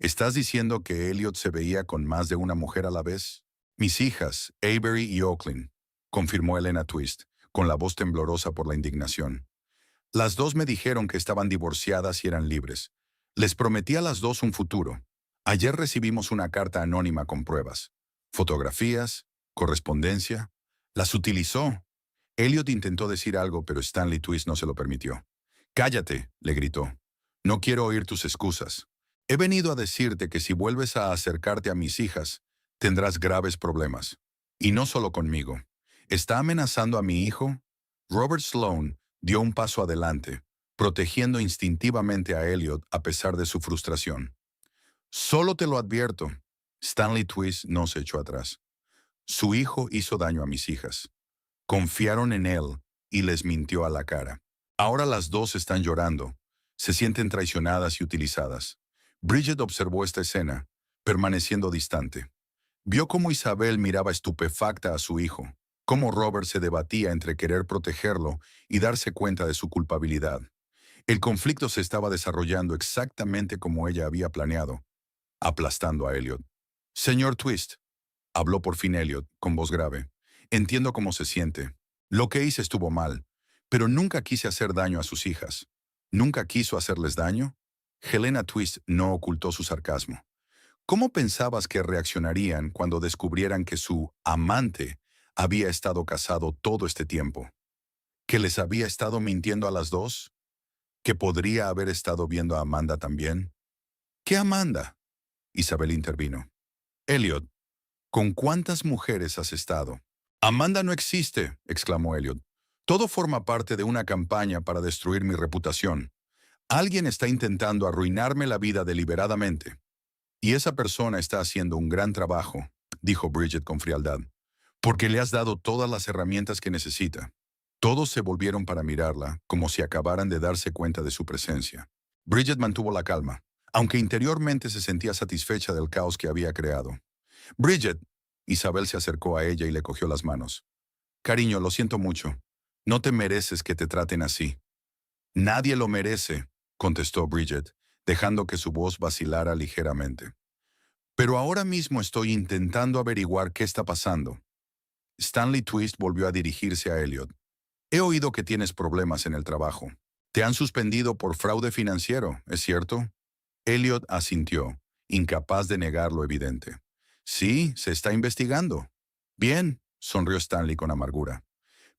«¿estás diciendo que Elliot se veía con más de una mujer a la vez?» «Mis hijas, Avery y Oaklyn», confirmó Helena Twist, con la voz temblorosa por la indignación. «Las dos me dijeron que estaban divorciadas y eran libres. Les prometí a las dos un futuro. Ayer recibimos una carta anónima con pruebas. Fotografías, correspondencia. Las utilizó». Elliot intentó decir algo, pero Stanley Twist no se lo permitió. «Cállate», le gritó. «No quiero oír tus excusas. He venido a decirte que si vuelves a acercarte a mis hijas, tendrás graves problemas. Y no solo conmigo. ¿Está amenazando a mi hijo?» Robert Sloan dio un paso adelante, protegiendo instintivamente a Elliot a pesar de su frustración. «Solo te lo advierto». Stanley Twist no se echó atrás. «Su hijo hizo daño a mis hijas. Confiaron en él y les mintió a la cara. Ahora las dos están llorando. Se sienten traicionadas y utilizadas». Bridget observó esta escena, permaneciendo distante. Vio cómo Isabel miraba estupefacta a su hijo, cómo Robert se debatía entre querer protegerlo y darse cuenta de su culpabilidad. El conflicto se estaba desarrollando exactamente como ella había planeado, aplastando a Elliot. «Señor Twist», habló por fin Elliot, con voz grave, «entiendo cómo se siente. Lo que hice estuvo mal, pero nunca quise hacer daño a sus hijas». «¿Nunca quiso hacerles daño?» Helena Twist no ocultó su sarcasmo. «¿Cómo pensabas que reaccionarían cuando descubrieran que su amante había estado casado todo este tiempo? ¿Que les había estado mintiendo a las dos? ¿Que podría haber estado viendo a Amanda también?» «¿Qué Amanda?», Isabel intervino. «Elliot, ¿con cuántas mujeres has estado?» «Amanda no existe», exclamó Elliot. «Todo forma parte de una campaña para destruir mi reputación. Alguien está intentando arruinarme la vida deliberadamente. Y esa persona está haciendo un gran trabajo», dijo Bridget con frialdad, «porque le has dado todas las herramientas que necesita». Todos se volvieron para mirarla, como si acabaran de darse cuenta de su presencia. Bridget mantuvo la calma, aunque interiormente se sentía satisfecha del caos que había creado. «Bridget», Isabel se acercó a ella y le cogió las manos. «Cariño, lo siento mucho. No te mereces que te traten así». «Nadie lo merece», contestó Bridget, dejando que su voz vacilara ligeramente. «Pero ahora mismo estoy intentando averiguar qué está pasando». Stanley Twist volvió a dirigirse a Elliot. «He oído que tienes problemas en el trabajo. Te han suspendido por fraude financiero, ¿es cierto?» Elliot asintió, incapaz de negar lo evidente. «Sí, se está investigando». «Bien», sonrió Stanley con amargura.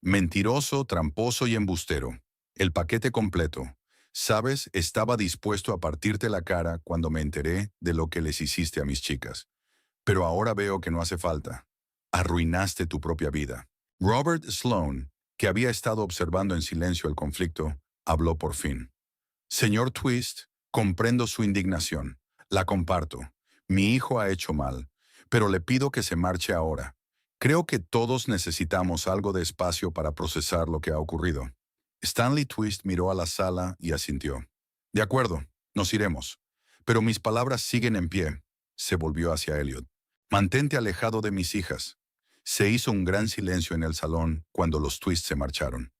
«Mentiroso, tramposo y embustero. El paquete completo. Sabes, estaba dispuesto a partirte la cara cuando me enteré de lo que les hiciste a mis chicas. Pero ahora veo que no hace falta. Arruinaste tu propia vida». Robert Sloan, que había estado observando en silencio el conflicto, habló por fin. «Señor Twist, comprendo su indignación. La comparto. Mi hijo ha hecho mal, pero le pido que se marche ahora. Creo que todos necesitamos algo de espacio para procesar lo que ha ocurrido». Stanley Twist miró a la sala y asintió. «De acuerdo, nos iremos. Pero mis palabras siguen en pie». Se volvió hacia Elliot. «Mantente alejado de mis hijas». Se hizo un gran silencio en el salón cuando los Twist se marcharon.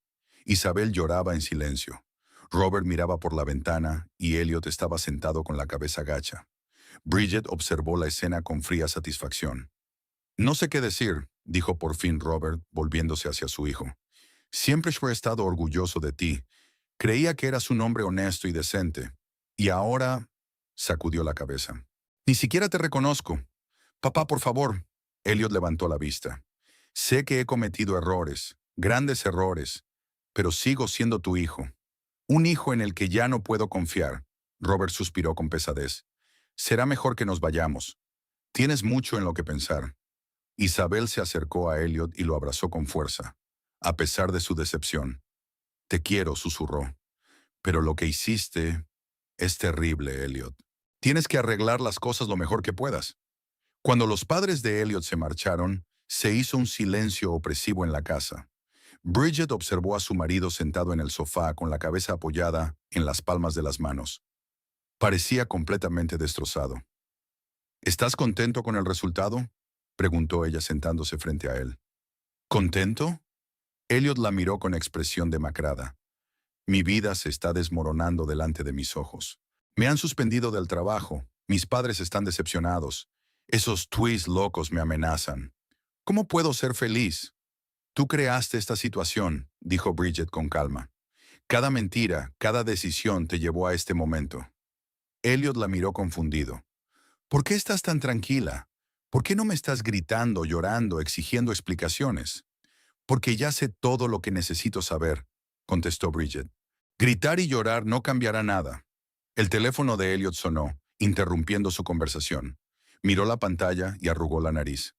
Isabel lloraba en silencio. Robert miraba por la ventana y Elliot estaba sentado con la cabeza gacha. Bridget observó la escena con fría satisfacción. «No sé qué decir», dijo por fin Robert, volviéndose hacia su hijo. Siempre he estado orgulloso de ti. Creía que eras un hombre honesto y decente. Y ahora sacudió la cabeza. Ni siquiera te reconozco. Papá, por favor. Elliot levantó la vista. Sé que he cometido errores, grandes errores, pero sigo siendo tu hijo. Un hijo en el que ya no puedo confiar. Robert suspiró con pesadez. Será mejor que nos vayamos. Tienes mucho en lo que pensar. Isabel se acercó a Elliot y lo abrazó con fuerza, a pesar de su decepción. Te quiero, susurró. Pero lo que hiciste es terrible, Elliot. Tienes que arreglar las cosas lo mejor que puedas. Cuando los padres de Elliot se marcharon, se hizo un silencio opresivo en la casa. Bridget observó a su marido sentado en el sofá con la cabeza apoyada en las palmas de las manos. Parecía completamente destrozado. ¿Estás contento con el resultado?, preguntó ella sentándose frente a él. ¿Contento? Elliot la miró con expresión demacrada. Mi vida se está desmoronando delante de mis ojos. Me han suspendido del trabajo. Mis padres están decepcionados. Esos tweets locos me amenazan. ¿Cómo puedo ser feliz? Tú creaste esta situación, dijo Bridget con calma. Cada mentira, cada decisión te llevó a este momento. Elliot la miró confundido. ¿Por qué estás tan tranquila? ¿Por qué no me estás gritando, llorando, exigiendo explicaciones? Porque ya sé todo lo que necesito saber, contestó Bridget. Gritar y llorar no cambiará nada. El teléfono de Elliot sonó, interrumpiendo su conversación. Miró la pantalla y arrugó la nariz.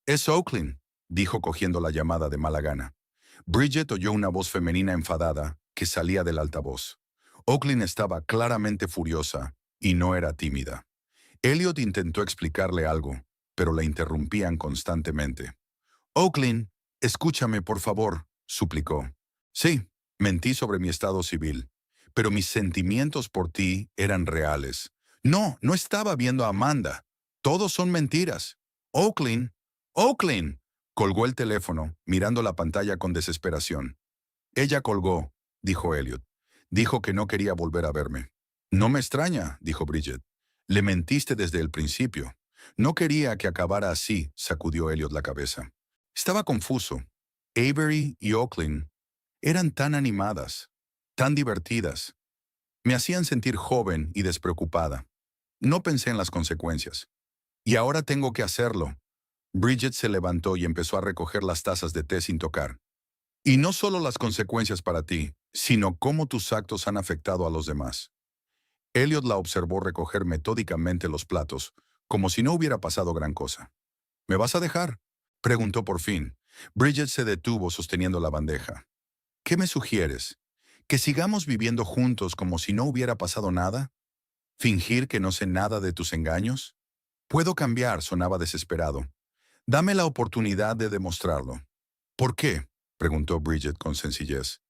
Es Oakland, dijo cogiendo la llamada de mala gana. Bridget oyó una voz femenina enfadada que salía del altavoz. Oakland estaba claramente furiosa y no era tímida. Elliot intentó explicarle algo, pero la interrumpían constantemente. Oakland, escúchame, por favor, suplicó. Sí, mentí sobre mi estado civil, pero mis sentimientos por ti eran reales. No, no estaba viendo a Amanda. Todos son mentiras. Oakland, Oakland, colgó el teléfono, mirando la pantalla con desesperación. Ella colgó, dijo Elliot. Dijo que no quería volver a verme. No me extraña, dijo Bridget. Le mentiste desde el principio. No quería que acabara así, sacudió Elliot la cabeza. Estaba confuso. Avery y Oakland eran tan animadas, tan divertidas. Me hacían sentir joven y despreocupada. No pensé en las consecuencias. Y ahora tengo que hacerlo. Bridget se levantó y empezó a recoger las tazas de té sin tocar. Y no solo las consecuencias para ti, sino cómo tus actos han afectado a los demás. Elliot la observó recoger metódicamente los platos, como si no hubiera pasado gran cosa. ¿Me vas a dejar?, preguntó por fin. Bridget se detuvo sosteniendo la bandeja. ¿Qué me sugieres? ¿Que sigamos viviendo juntos como si no hubiera pasado nada? ¿Fingir que no sé nada de tus engaños? Puedo cambiar, sonaba desesperado. Dame la oportunidad de demostrarlo. ¿Por qué?, preguntó Bridget con sencillez.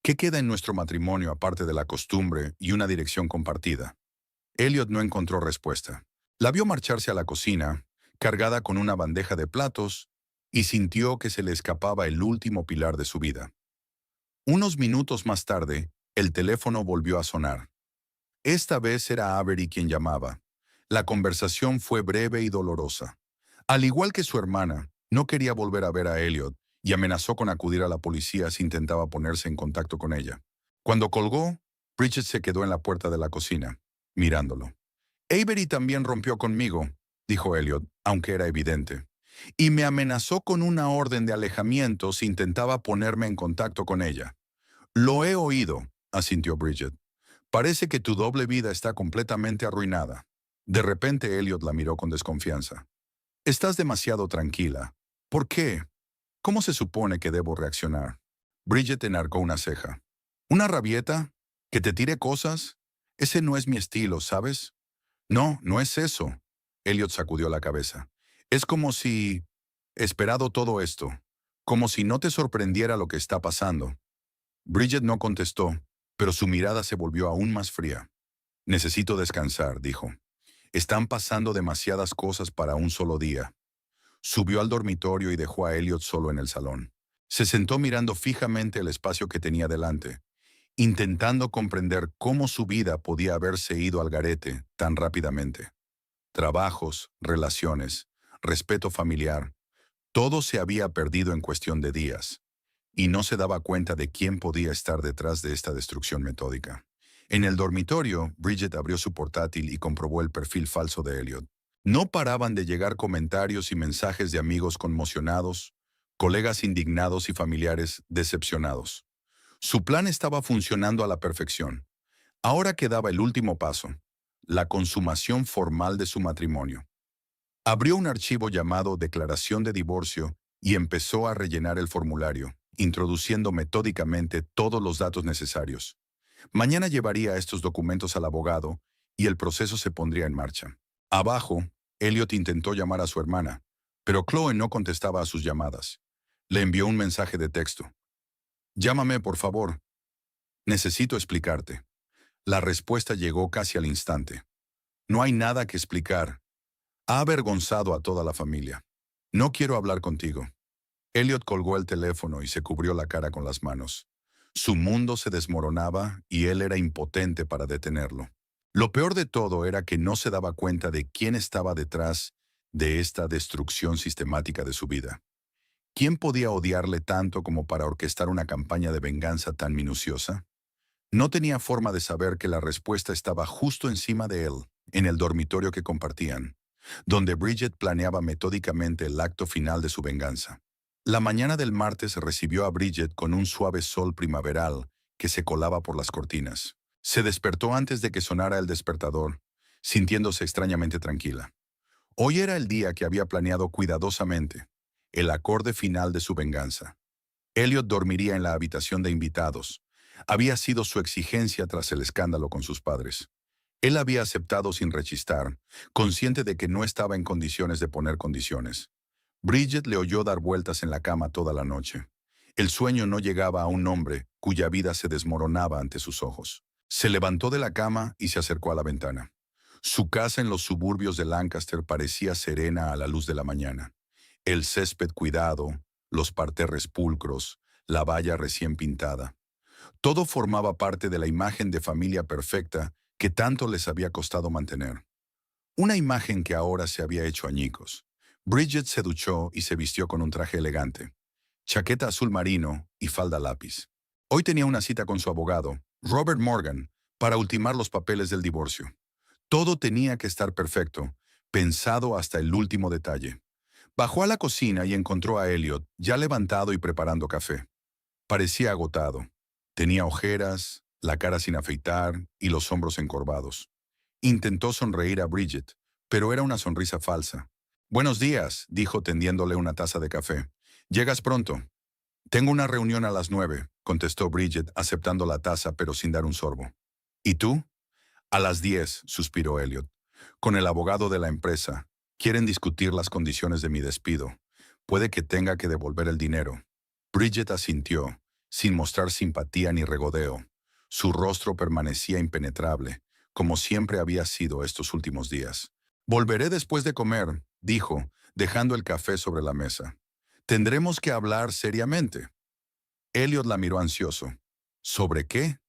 ¿Qué queda en nuestro matrimonio aparte de la costumbre y una dirección compartida? Elliot no encontró respuesta. La vio marcharse a la cocina, cargada con una bandeja de platos, y sintió que se le escapaba el último pilar de su vida. Unos minutos más tarde, el teléfono volvió a sonar. Esta vez era Avery quien llamaba. La conversación fue breve y dolorosa. Al igual que su hermana, no quería volver a ver a Elliot y amenazó con acudir a la policía si intentaba ponerse en contacto con ella. Cuando colgó, Bridget se quedó en la puerta de la cocina, mirándolo. Avery también rompió conmigo, dijo Elliot, aunque era evidente, y me amenazó con una orden de alejamiento si intentaba ponerme en contacto con ella. Lo he oído, asintió Bridget. Parece que tu doble vida está completamente arruinada. De repente Elliot la miró con desconfianza. Estás demasiado tranquila. ¿Por qué? ¿Cómo se supone que debo reaccionar? Bridget enarcó una ceja. ¿Una rabieta? ¿Que te tire cosas? Ese no es mi estilo, ¿sabes? No, no es eso. Elliot sacudió la cabeza. Es como si... Esperado todo esto. Como si no te sorprendiera lo que está pasando. Bridget no contestó, pero su mirada se volvió aún más fría. Necesito descansar, dijo. Están pasando demasiadas cosas para un solo día. Subió al dormitorio y dejó a Elliot solo en el salón. Se sentó mirando fijamente el espacio que tenía delante, intentando comprender cómo su vida podía haberse ido al garete tan rápidamente. Trabajos, relaciones, respeto familiar, todo se había perdido en cuestión de días. y no se daba cuenta de quién podía estar detrás de esta destrucción metódica. En el dormitorio, Bridget abrió su portátil y comprobó el perfil falso de Elliot. No paraban de llegar comentarios y mensajes de amigos conmocionados, colegas indignados y familiares decepcionados. Su plan estaba funcionando a la perfección. Ahora quedaba el último paso, la consumación formal de su matrimonio. Abrió un archivo llamado Declaración de Divorcio y empezó a rellenar el formulario, introduciendo metódicamente todos los datos necesarios. Mañana llevaría estos documentos al abogado y el proceso se pondría en marcha. Abajo, Elliot intentó llamar a su hermana, pero Chloe no contestaba a sus llamadas. Le envió un mensaje de texto. «Llámame, por favor. Necesito explicarte». La respuesta llegó casi al instante. «No hay nada que explicar. Ha avergonzado a toda la familia. No quiero hablar contigo». Elliot colgó el teléfono y se cubrió la cara con las manos. Su mundo se desmoronaba y él era impotente para detenerlo. Lo peor de todo era que no se daba cuenta de quién estaba detrás de esta destrucción sistemática de su vida. ¿Quién podía odiarle tanto como para orquestar una campaña de venganza tan minuciosa? No tenía forma de saber que la respuesta estaba justo encima de él, en el dormitorio que compartían, donde Bridget planeaba metódicamente el acto final de su venganza. La mañana del martes recibió a Bridget con un suave sol primaveral que se colaba por las cortinas. Se despertó antes de que sonara el despertador, sintiéndose extrañamente tranquila. Hoy era el día que había planeado cuidadosamente, el acorde final de su venganza. Elliot dormiría en la habitación de invitados. Había sido su exigencia tras el escándalo con sus padres. Él había aceptado sin rechistar, consciente de que no estaba en condiciones de poner condiciones. Bridget le oyó dar vueltas en la cama toda la noche. El sueño no llegaba a un hombre cuya vida se desmoronaba ante sus ojos. Se levantó de la cama y se acercó a la ventana. Su casa en los suburbios de Lancaster parecía serena a la luz de la mañana. El césped cuidado, los parterres pulcros, la valla recién pintada. Todo formaba parte de la imagen de familia perfecta que tanto les había costado mantener. Una imagen que ahora se había hecho añicos. Bridget se duchó y se vistió con un traje elegante, chaqueta azul marino y falda lápiz. Hoy tenía una cita con su abogado, Robert Morgan, para ultimar los papeles del divorcio. Todo tenía que estar perfecto, pensado hasta el último detalle. Bajó a la cocina y encontró a Elliot, ya levantado y preparando café. Parecía agotado. Tenía ojeras, la cara sin afeitar y los hombros encorvados. Intentó sonreír a Bridget, pero era una sonrisa falsa. «Buenos días», dijo tendiéndole una taza de café. «¿Llegas pronto?» «Tengo una reunión a las 9», contestó Bridget, aceptando la taza pero sin dar un sorbo. «¿Y tú?» «A las 10», suspiró Elliot. «Con el abogado de la empresa. Quieren discutir las condiciones de mi despido. Puede que tenga que devolver el dinero». Bridget asintió, sin mostrar simpatía ni regodeo. Su rostro permanecía impenetrable, como siempre había sido estos últimos días. «Volveré después de comer», dijo, dejando el café sobre la mesa. «Tendremos que hablar seriamente». Elliot la miró ansioso. «¿Sobre qué?»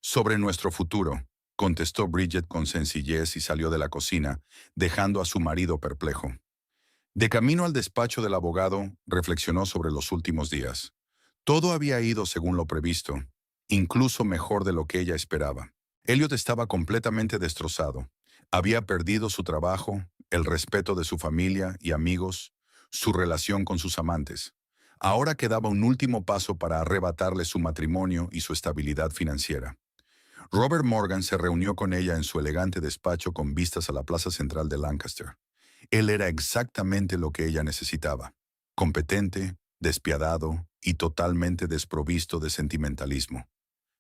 «Sobre nuestro futuro», contestó Bridget con sencillez y salió de la cocina, dejando a su marido perplejo. De camino al despacho del abogado, reflexionó sobre los últimos días. Todo había ido según lo previsto, incluso mejor de lo que ella esperaba. Elliot estaba completamente destrozado. Había perdido su trabajo, el respeto de su familia y amigos, su relación con sus amantes. Ahora quedaba un último paso para arrebatarle su matrimonio y su estabilidad financiera. Robert Morgan se reunió con ella en su elegante despacho con vistas a la plaza central de Lancaster. Él era exactamente lo que ella necesitaba: competente, despiadado y totalmente desprovisto de sentimentalismo.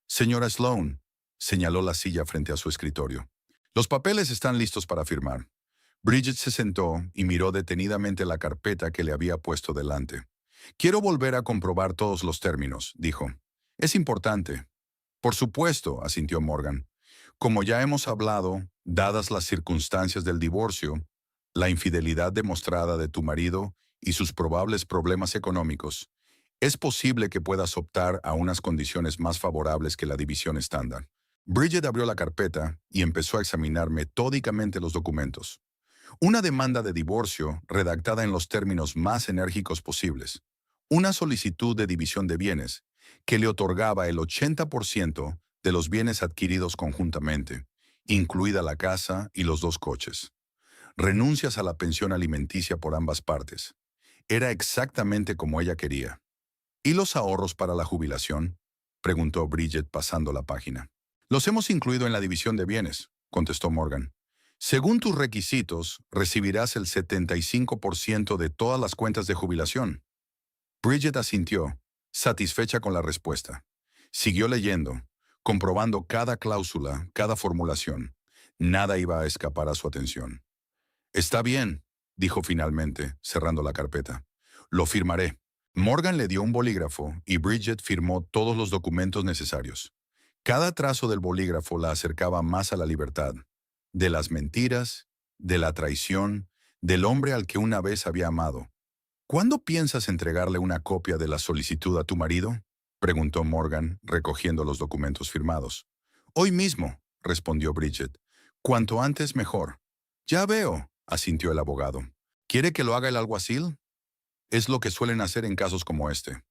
«Señora Sloan», señaló la silla frente a su escritorio. «Los papeles están listos para firmar». Bridget se sentó y miró detenidamente la carpeta que le había puesto delante. «Quiero volver a comprobar todos los términos», dijo. «Es importante». «Por supuesto», asintió Morgan. «Como ya hemos hablado, dadas las circunstancias del divorcio, la infidelidad demostrada de tu marido y sus probables problemas económicos, es posible que puedas optar a unas condiciones más favorables que la división estándar». Bridget abrió la carpeta y empezó a examinar metódicamente los documentos. Una demanda de divorcio redactada en los términos más enérgicos posibles. una solicitud de división de bienes que le otorgaba el 80% de los bienes adquiridos conjuntamente, incluida la casa y los 2 coches. Renuncias a la pensión alimenticia por ambas partes. Era exactamente como ella quería. ¿Y los ahorros para la jubilación?, preguntó Bridget pasando la página. Los hemos incluido en la división de bienes, contestó Morgan. Según tus requisitos, recibirás el 75% de todas las cuentas de jubilación. Bridget asintió, satisfecha con la respuesta. Siguió leyendo, comprobando cada cláusula, cada formulación. Nada iba a escapar a su atención. Está bien, dijo finalmente, cerrando la carpeta. Lo firmaré. Morgan le dio un bolígrafo y Bridget firmó todos los documentos necesarios. Cada trazo del bolígrafo la acercaba más a la libertad, de las mentiras, de la traición, del hombre al que una vez había amado. ¿Cuándo piensas entregarle una copia de la solicitud a tu marido?, preguntó Morgan, recogiendo los documentos firmados. Hoy mismo, respondió Bridget. Cuanto antes mejor. Ya veo, asintió el abogado. ¿Quiere que lo haga el alguacil? Es lo que suelen hacer en casos como este.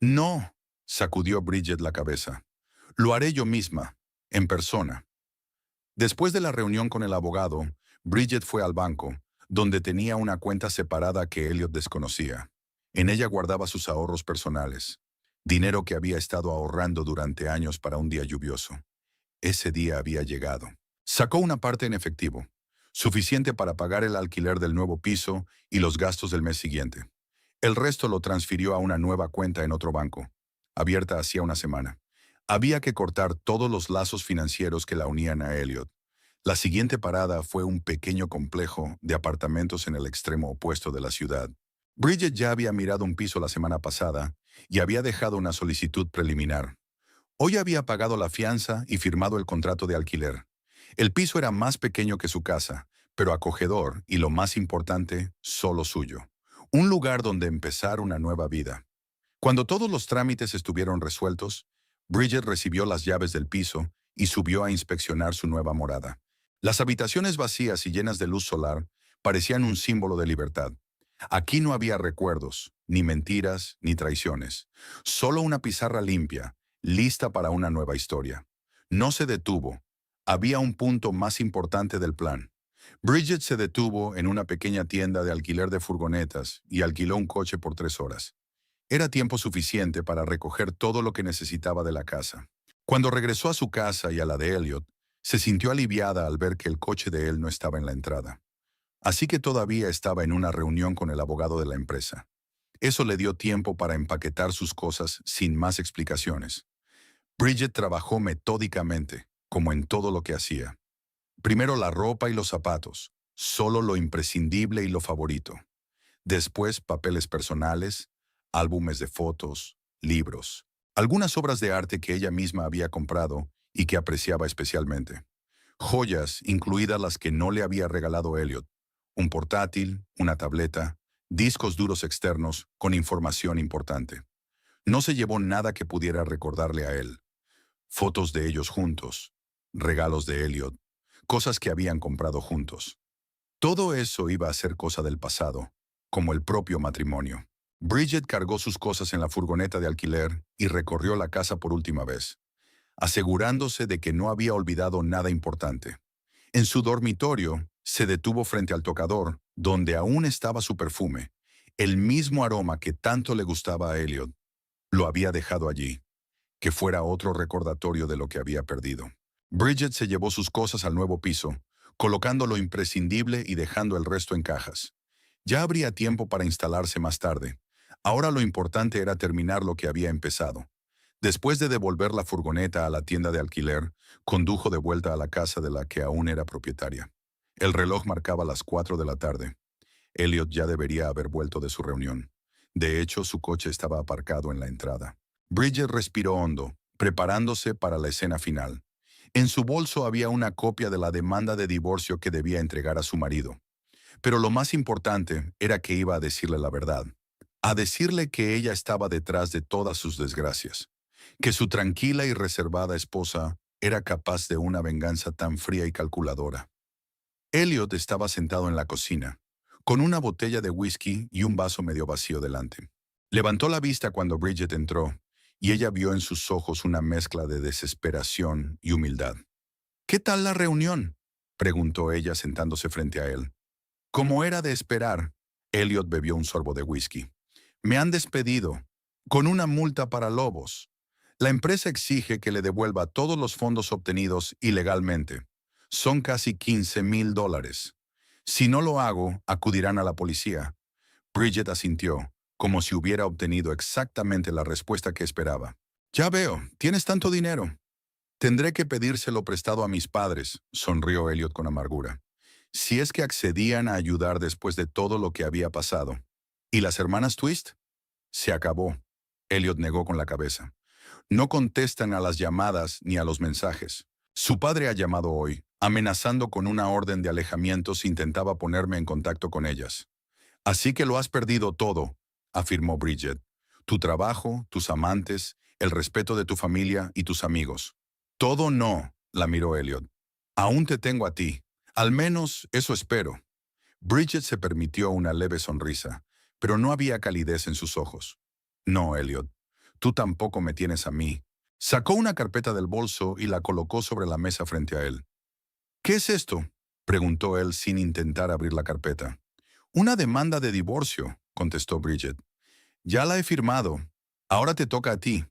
No, sacudió Bridget la cabeza. Lo haré yo misma, en persona. Después de la reunión con el abogado, Bridget fue al banco, donde tenía una cuenta separada que Elliot desconocía. En ella guardaba sus ahorros personales, dinero que había estado ahorrando durante años para un día lluvioso. Ese día había llegado. Sacó una parte en efectivo, suficiente para pagar el alquiler del nuevo piso y los gastos del mes siguiente. El resto lo transfirió a una nueva cuenta en otro banco, abierta hacía una semana. Había que cortar todos los lazos financieros que la unían a Elliot. La siguiente parada fue un pequeño complejo de apartamentos en el extremo opuesto de la ciudad. Bridget ya había mirado un piso la semana pasada y había dejado una solicitud preliminar. Hoy había pagado la fianza y firmado el contrato de alquiler. El piso era más pequeño que su casa, pero acogedor y, lo más importante, solo suyo. Un lugar donde empezar una nueva vida. Cuando todos los trámites estuvieron resueltos, Bridget recibió las llaves del piso y subió a inspeccionar su nueva morada. Las habitaciones vacías y llenas de luz solar parecían un símbolo de libertad. Aquí no había recuerdos, ni mentiras, ni traiciones. Solo una pizarra limpia, lista para una nueva historia. No se detuvo. Había un punto más importante del plan. Bridget se detuvo en una pequeña tienda de alquiler de furgonetas y alquiló un coche por 3 horas. Era tiempo suficiente para recoger todo lo que necesitaba de la casa. Cuando regresó a su casa y a la de Elliot, se sintió aliviada al ver que el coche de él no estaba en la entrada. Así que todavía estaba en una reunión con el abogado de la empresa. Eso le dio tiempo para empaquetar sus cosas sin más explicaciones. Bridget trabajó metódicamente, como en todo lo que hacía. Primero la ropa y los zapatos, solo lo imprescindible y lo favorito. Después papeles personales, álbumes de fotos, libros, algunas obras de arte que ella misma había comprado y que apreciaba especialmente. Joyas, incluidas las que no le había regalado Elliot, un portátil, una tableta, discos duros externos con información importante. No se llevó nada que pudiera recordarle a él. Fotos de ellos juntos, regalos de Elliot, cosas que habían comprado juntos. Todo eso iba a ser cosa del pasado, como el propio matrimonio. Bridget cargó sus cosas en la furgoneta de alquiler y recorrió la casa por última vez, asegurándose de que no había olvidado nada importante. En su dormitorio, se detuvo frente al tocador, donde aún estaba su perfume, el mismo aroma que tanto le gustaba a Elliot. Lo había dejado allí, que fuera otro recordatorio de lo que había perdido. Bridget se llevó sus cosas al nuevo piso, colocando lo imprescindible y dejando el resto en cajas. Ya habría tiempo para instalarse más tarde. Ahora lo importante era terminar lo que había empezado. Después de devolver la furgoneta a la tienda de alquiler, condujo de vuelta a la casa de la que aún era propietaria. El reloj marcaba las 4 de la tarde. Elliot ya debería haber vuelto de su reunión. De hecho, su coche estaba aparcado en la entrada. Bridget respiró hondo, preparándose para la escena final. En su bolso había una copia de la demanda de divorcio que debía entregar a su marido. Pero lo más importante era que iba a decirle la verdad. A decirle que ella estaba detrás de todas sus desgracias. Que su tranquila y reservada esposa era capaz de una venganza tan fría y calculadora. Elliot estaba sentado en la cocina, con una botella de whisky y un vaso medio vacío delante. Levantó la vista cuando Bridget entró, y ella vio en sus ojos una mezcla de desesperación y humildad. ¿Qué tal la reunión?, preguntó ella sentándose frente a él. Como era de esperar, Elliot bebió un sorbo de whisky. Me han despedido, con una multa para lobos. La empresa exige que le devuelva todos los fondos obtenidos ilegalmente. Son casi $15,000. Si no lo hago, acudirán a la policía. Bridget asintió, como si hubiera obtenido exactamente la respuesta que esperaba. Ya veo, tienes tanto dinero. Tendré que pedírselo prestado a mis padres, sonrió Elliot con amargura. Si es que accedían a ayudar después de todo lo que había pasado. ¿Y las hermanas Twist? Se acabó. Elliot negó con la cabeza. No contestan a las llamadas ni a los mensajes. Su padre ha llamado hoy, amenazando con una orden de alejamiento si intentaba ponerme en contacto con ellas. Así que lo has perdido todo, afirmó Bridget. Tu trabajo, tus amantes, el respeto de tu familia y tus amigos. Todo no, la miró Elliot. Aún te tengo a ti. Al menos eso espero. Bridget se permitió una leve sonrisa, pero no había calidez en sus ojos. No, Elliot, tú tampoco me tienes a mí. Sacó una carpeta del bolso y la colocó sobre la mesa frente a él. ¿Qué es esto?, preguntó él sin intentar abrir la carpeta. Una demanda de divorcio, contestó Bridget. Ya la he firmado. Ahora te toca a ti.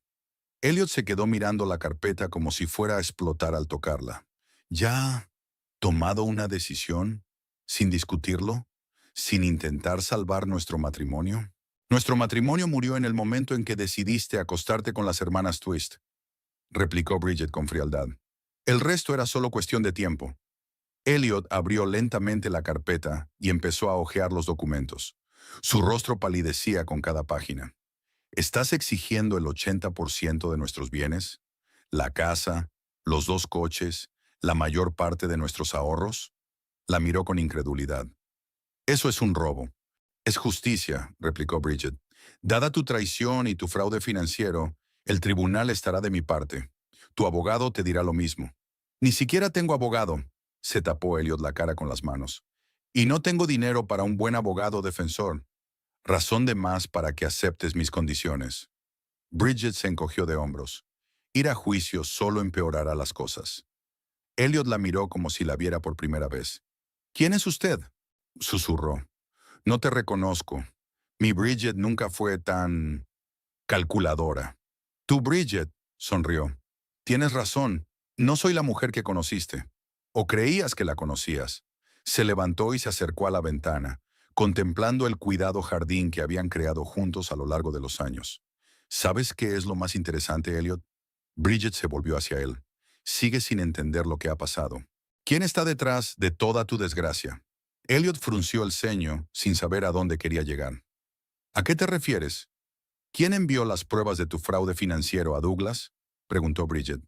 Elliot se quedó mirando la carpeta como si fuera a explotar al tocarla. ¿Ya tomado una decisión? ¿Sin discutirlo? ¿Sin intentar salvar nuestro matrimonio? Nuestro matrimonio murió en el momento en que decidiste acostarte con las hermanas Twist, replicó Bridget con frialdad. El resto era solo cuestión de tiempo. Elliot abrió lentamente la carpeta y empezó a hojear los documentos. Su rostro palidecía con cada página. ¿Estás exigiendo el 80% de nuestros bienes? ¿La casa? ¿Los 2 coches? ¿La mayor parte de nuestros ahorros? La miró con incredulidad. Eso es un robo. Es justicia, replicó Bridget. Dada tu traición y tu fraude financiero, el tribunal estará de mi parte. Tu abogado te dirá lo mismo. Ni siquiera tengo abogado, se tapó Elliot la cara con las manos. Y no tengo dinero para un buen abogado defensor. Razón de más para que aceptes mis condiciones. Bridget se encogió de hombros. Ir a juicio solo empeorará las cosas. Elliot la miró como si la viera por primera vez. ¿Quién es usted?, susurró. No te reconozco. Mi Bridget nunca fue tan calculadora. Tú, Bridget, sonrió. Tienes razón. No soy la mujer que conociste. O creías que la conocías. Se levantó y se acercó a la ventana, contemplando el cuidado jardín que habían creado juntos a lo largo de los años. ¿Sabes qué es lo más interesante, Elliot? Bridget se volvió hacia él. Sigue sin entender lo que ha pasado. ¿Quién está detrás de toda tu desgracia? Elliot frunció el ceño sin saber a dónde quería llegar. ¿A qué te refieres? ¿Quién envió las pruebas de tu fraude financiero a Douglas?, preguntó Bridget.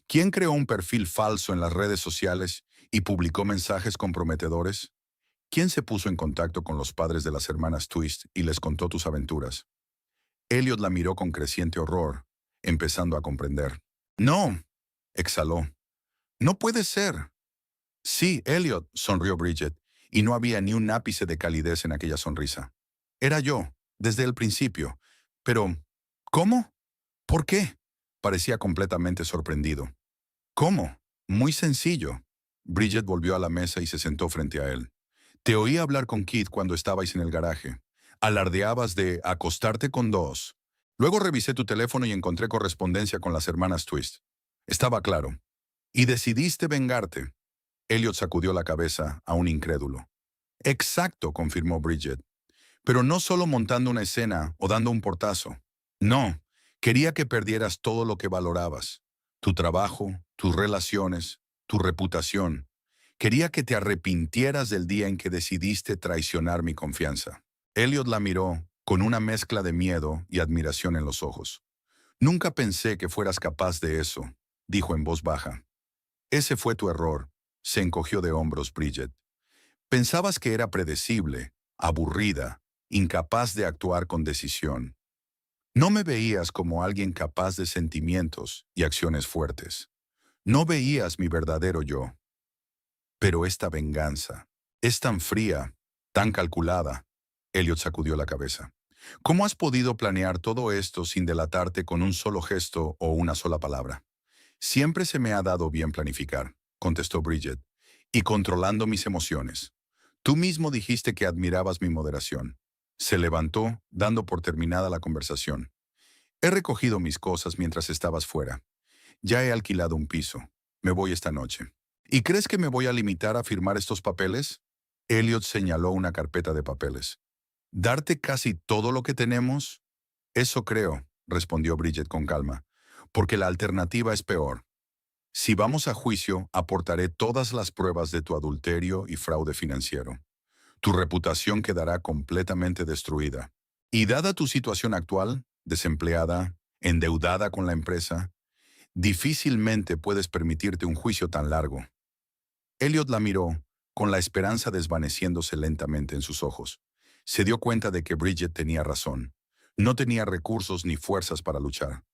¿Quién creó un perfil falso en las redes sociales y publicó mensajes comprometedores? ¿Quién se puso en contacto con los padres de las hermanas Twist y les contó tus aventuras? Elliot la miró con creciente horror, empezando a comprender. No, exhaló. No puede ser. Sí, Elliot, sonrió Bridget, y no había ni un ápice de calidez en aquella sonrisa. Era yo, desde el principio. Pero, ¿cómo? ¿Por qué? Parecía completamente sorprendido. ¿Cómo? Muy sencillo. Bridget volvió a la mesa y se sentó frente a él. Te oí hablar con Kit cuando estabais en el garaje. Alardeabas de acostarte con dos. Luego revisé tu teléfono y encontré correspondencia con las hermanas Twist. Estaba claro. Y decidiste vengarte. Elliot sacudió la cabeza, aún incrédulo. Exacto, confirmó Bridget. Pero no solo montando una escena o dando un portazo. No, quería que perdieras todo lo que valorabas. Tu trabajo, tus relaciones, tu reputación. Quería que te arrepintieras del día en que decidiste traicionar mi confianza. Elliot la miró con una mezcla de miedo y admiración en los ojos. Nunca pensé que fueras capaz de eso, dijo en voz baja. Ese fue tu error, se encogió de hombros Bridget. Pensabas que era predecible, aburrida, incapaz de actuar con decisión. No me veías como alguien capaz de sentimientos y acciones fuertes. No veías mi verdadero yo. Pero esta venganza es tan fría, tan calculada. Elliot sacudió la cabeza. ¿Cómo has podido planear todo esto sin delatarte con un solo gesto o una sola palabra? Siempre se me ha dado bien planificar, contestó Bridget, y controlando mis emociones. Tú mismo dijiste que admirabas mi moderación. Se levantó, dando por terminada la conversación. He recogido mis cosas mientras estabas fuera. Ya he alquilado un piso. Me voy esta noche. ¿Y crees que me voy a limitar a firmar estos papeles? Elliot señaló una carpeta de papeles. ¿Darte casi todo lo que tenemos? Eso creo, respondió Bridget con calma, porque la alternativa es peor. Si vamos a juicio, aportaré todas las pruebas de tu adulterio y fraude financiero. Tu reputación quedará completamente destruida. Y dada tu situación actual, desempleada, endeudada con la empresa, difícilmente puedes permitirte un juicio tan largo. Elliot la miró, con la esperanza desvaneciéndose lentamente en sus ojos. Se dio cuenta de que Bridget tenía razón. No tenía recursos ni fuerzas para luchar.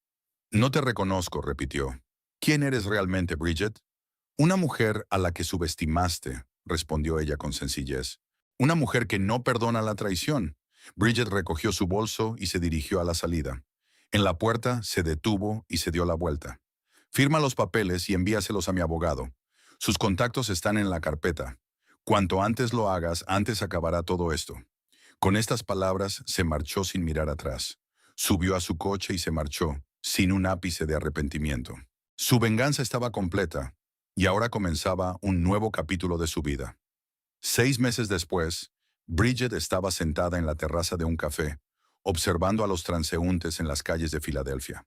No te reconozco, repitió. ¿Quién eres realmente, Bridget? Una mujer a la que subestimaste, respondió ella con sencillez. Una mujer que no perdona la traición. Bridget recogió su bolso y se dirigió a la salida. En la puerta se detuvo y se dio la vuelta. Firma los papeles y envíaselos a mi abogado. Sus contactos están en la carpeta. Cuanto antes lo hagas, antes acabará todo esto. Con estas palabras se marchó sin mirar atrás. Subió a su coche y se marchó, sin un ápice de arrepentimiento. Su venganza estaba completa, y ahora comenzaba un nuevo capítulo de su vida. 6 meses después, Bridget estaba sentada en la terraza de un café, observando a los transeúntes en las calles de Filadelfia.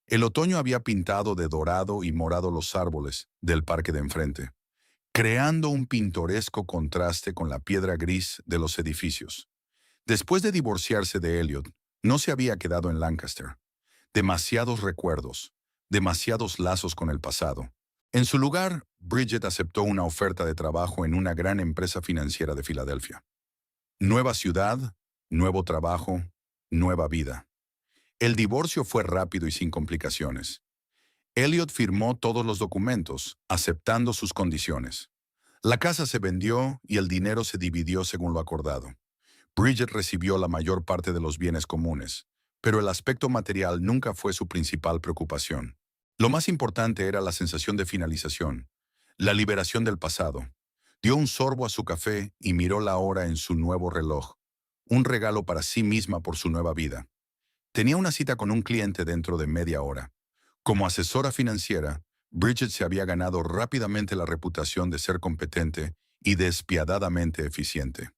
El otoño había pintado de dorado y morado los árboles del parque de enfrente, creando un pintoresco contraste con la piedra gris de los edificios. Después de divorciarse de Elliot, no se había quedado en Lancaster. Demasiados recuerdos, demasiados lazos con el pasado. En su lugar, Bridget aceptó una oferta de trabajo en una gran empresa financiera de Filadelfia. Nueva ciudad, nuevo trabajo, nueva vida. El divorcio fue rápido y sin complicaciones. Elliot firmó todos los documentos, aceptando sus condiciones. La casa se vendió y el dinero se dividió según lo acordado. Bridget recibió la mayor parte de los bienes comunes, pero el aspecto material nunca fue su principal preocupación. Lo más importante era la sensación de finalización, la liberación del pasado. Dio un sorbo a su café y miró la hora en su nuevo reloj, un regalo para sí misma por su nueva vida. Tenía una cita con un cliente dentro de media hora. Como asesora financiera, Bridget se había ganado rápidamente la reputación de ser competente y despiadadamente eficiente.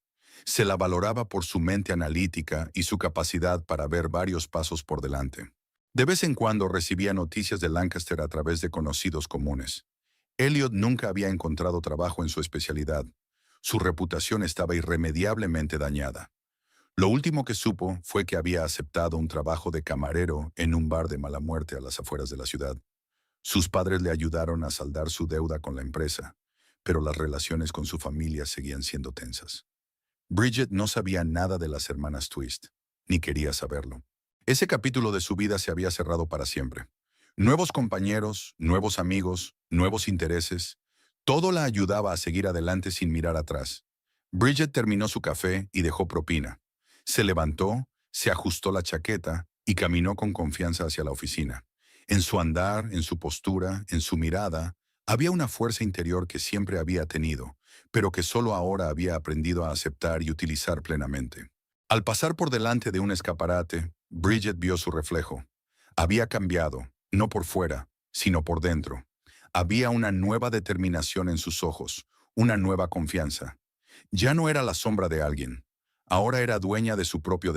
Se la valoraba por su mente analítica y su capacidad para ver varios pasos por delante. De vez en cuando recibía noticias de Lancaster a través de conocidos comunes. Elliot nunca había encontrado trabajo en su especialidad. Su reputación estaba irremediablemente dañada. Lo último que supo fue que había aceptado un trabajo de camarero en un bar de mala muerte a las afueras de la ciudad. Sus padres le ayudaron a saldar su deuda con la empresa, pero las relaciones con su familia seguían siendo tensas. Bridget no sabía nada de las hermanas Twist, ni quería saberlo. Ese capítulo de su vida se había cerrado para siempre. Nuevos compañeros, nuevos amigos, nuevos intereses, todo la ayudaba a seguir adelante sin mirar atrás. Bridget terminó su café y dejó propina. Se levantó, se ajustó la chaqueta y caminó con confianza hacia la oficina. En su andar, en su postura, en su mirada, había una fuerza interior que siempre había tenido, pero que solo ahora había aprendido a aceptar y utilizar plenamente. Al pasar por delante de un escaparate, Bridget vio su reflejo. Había cambiado, no por fuera, sino por dentro. Había una nueva determinación en sus ojos, una nueva confianza. Ya no era la sombra de alguien, ahora era dueña de su propio destino.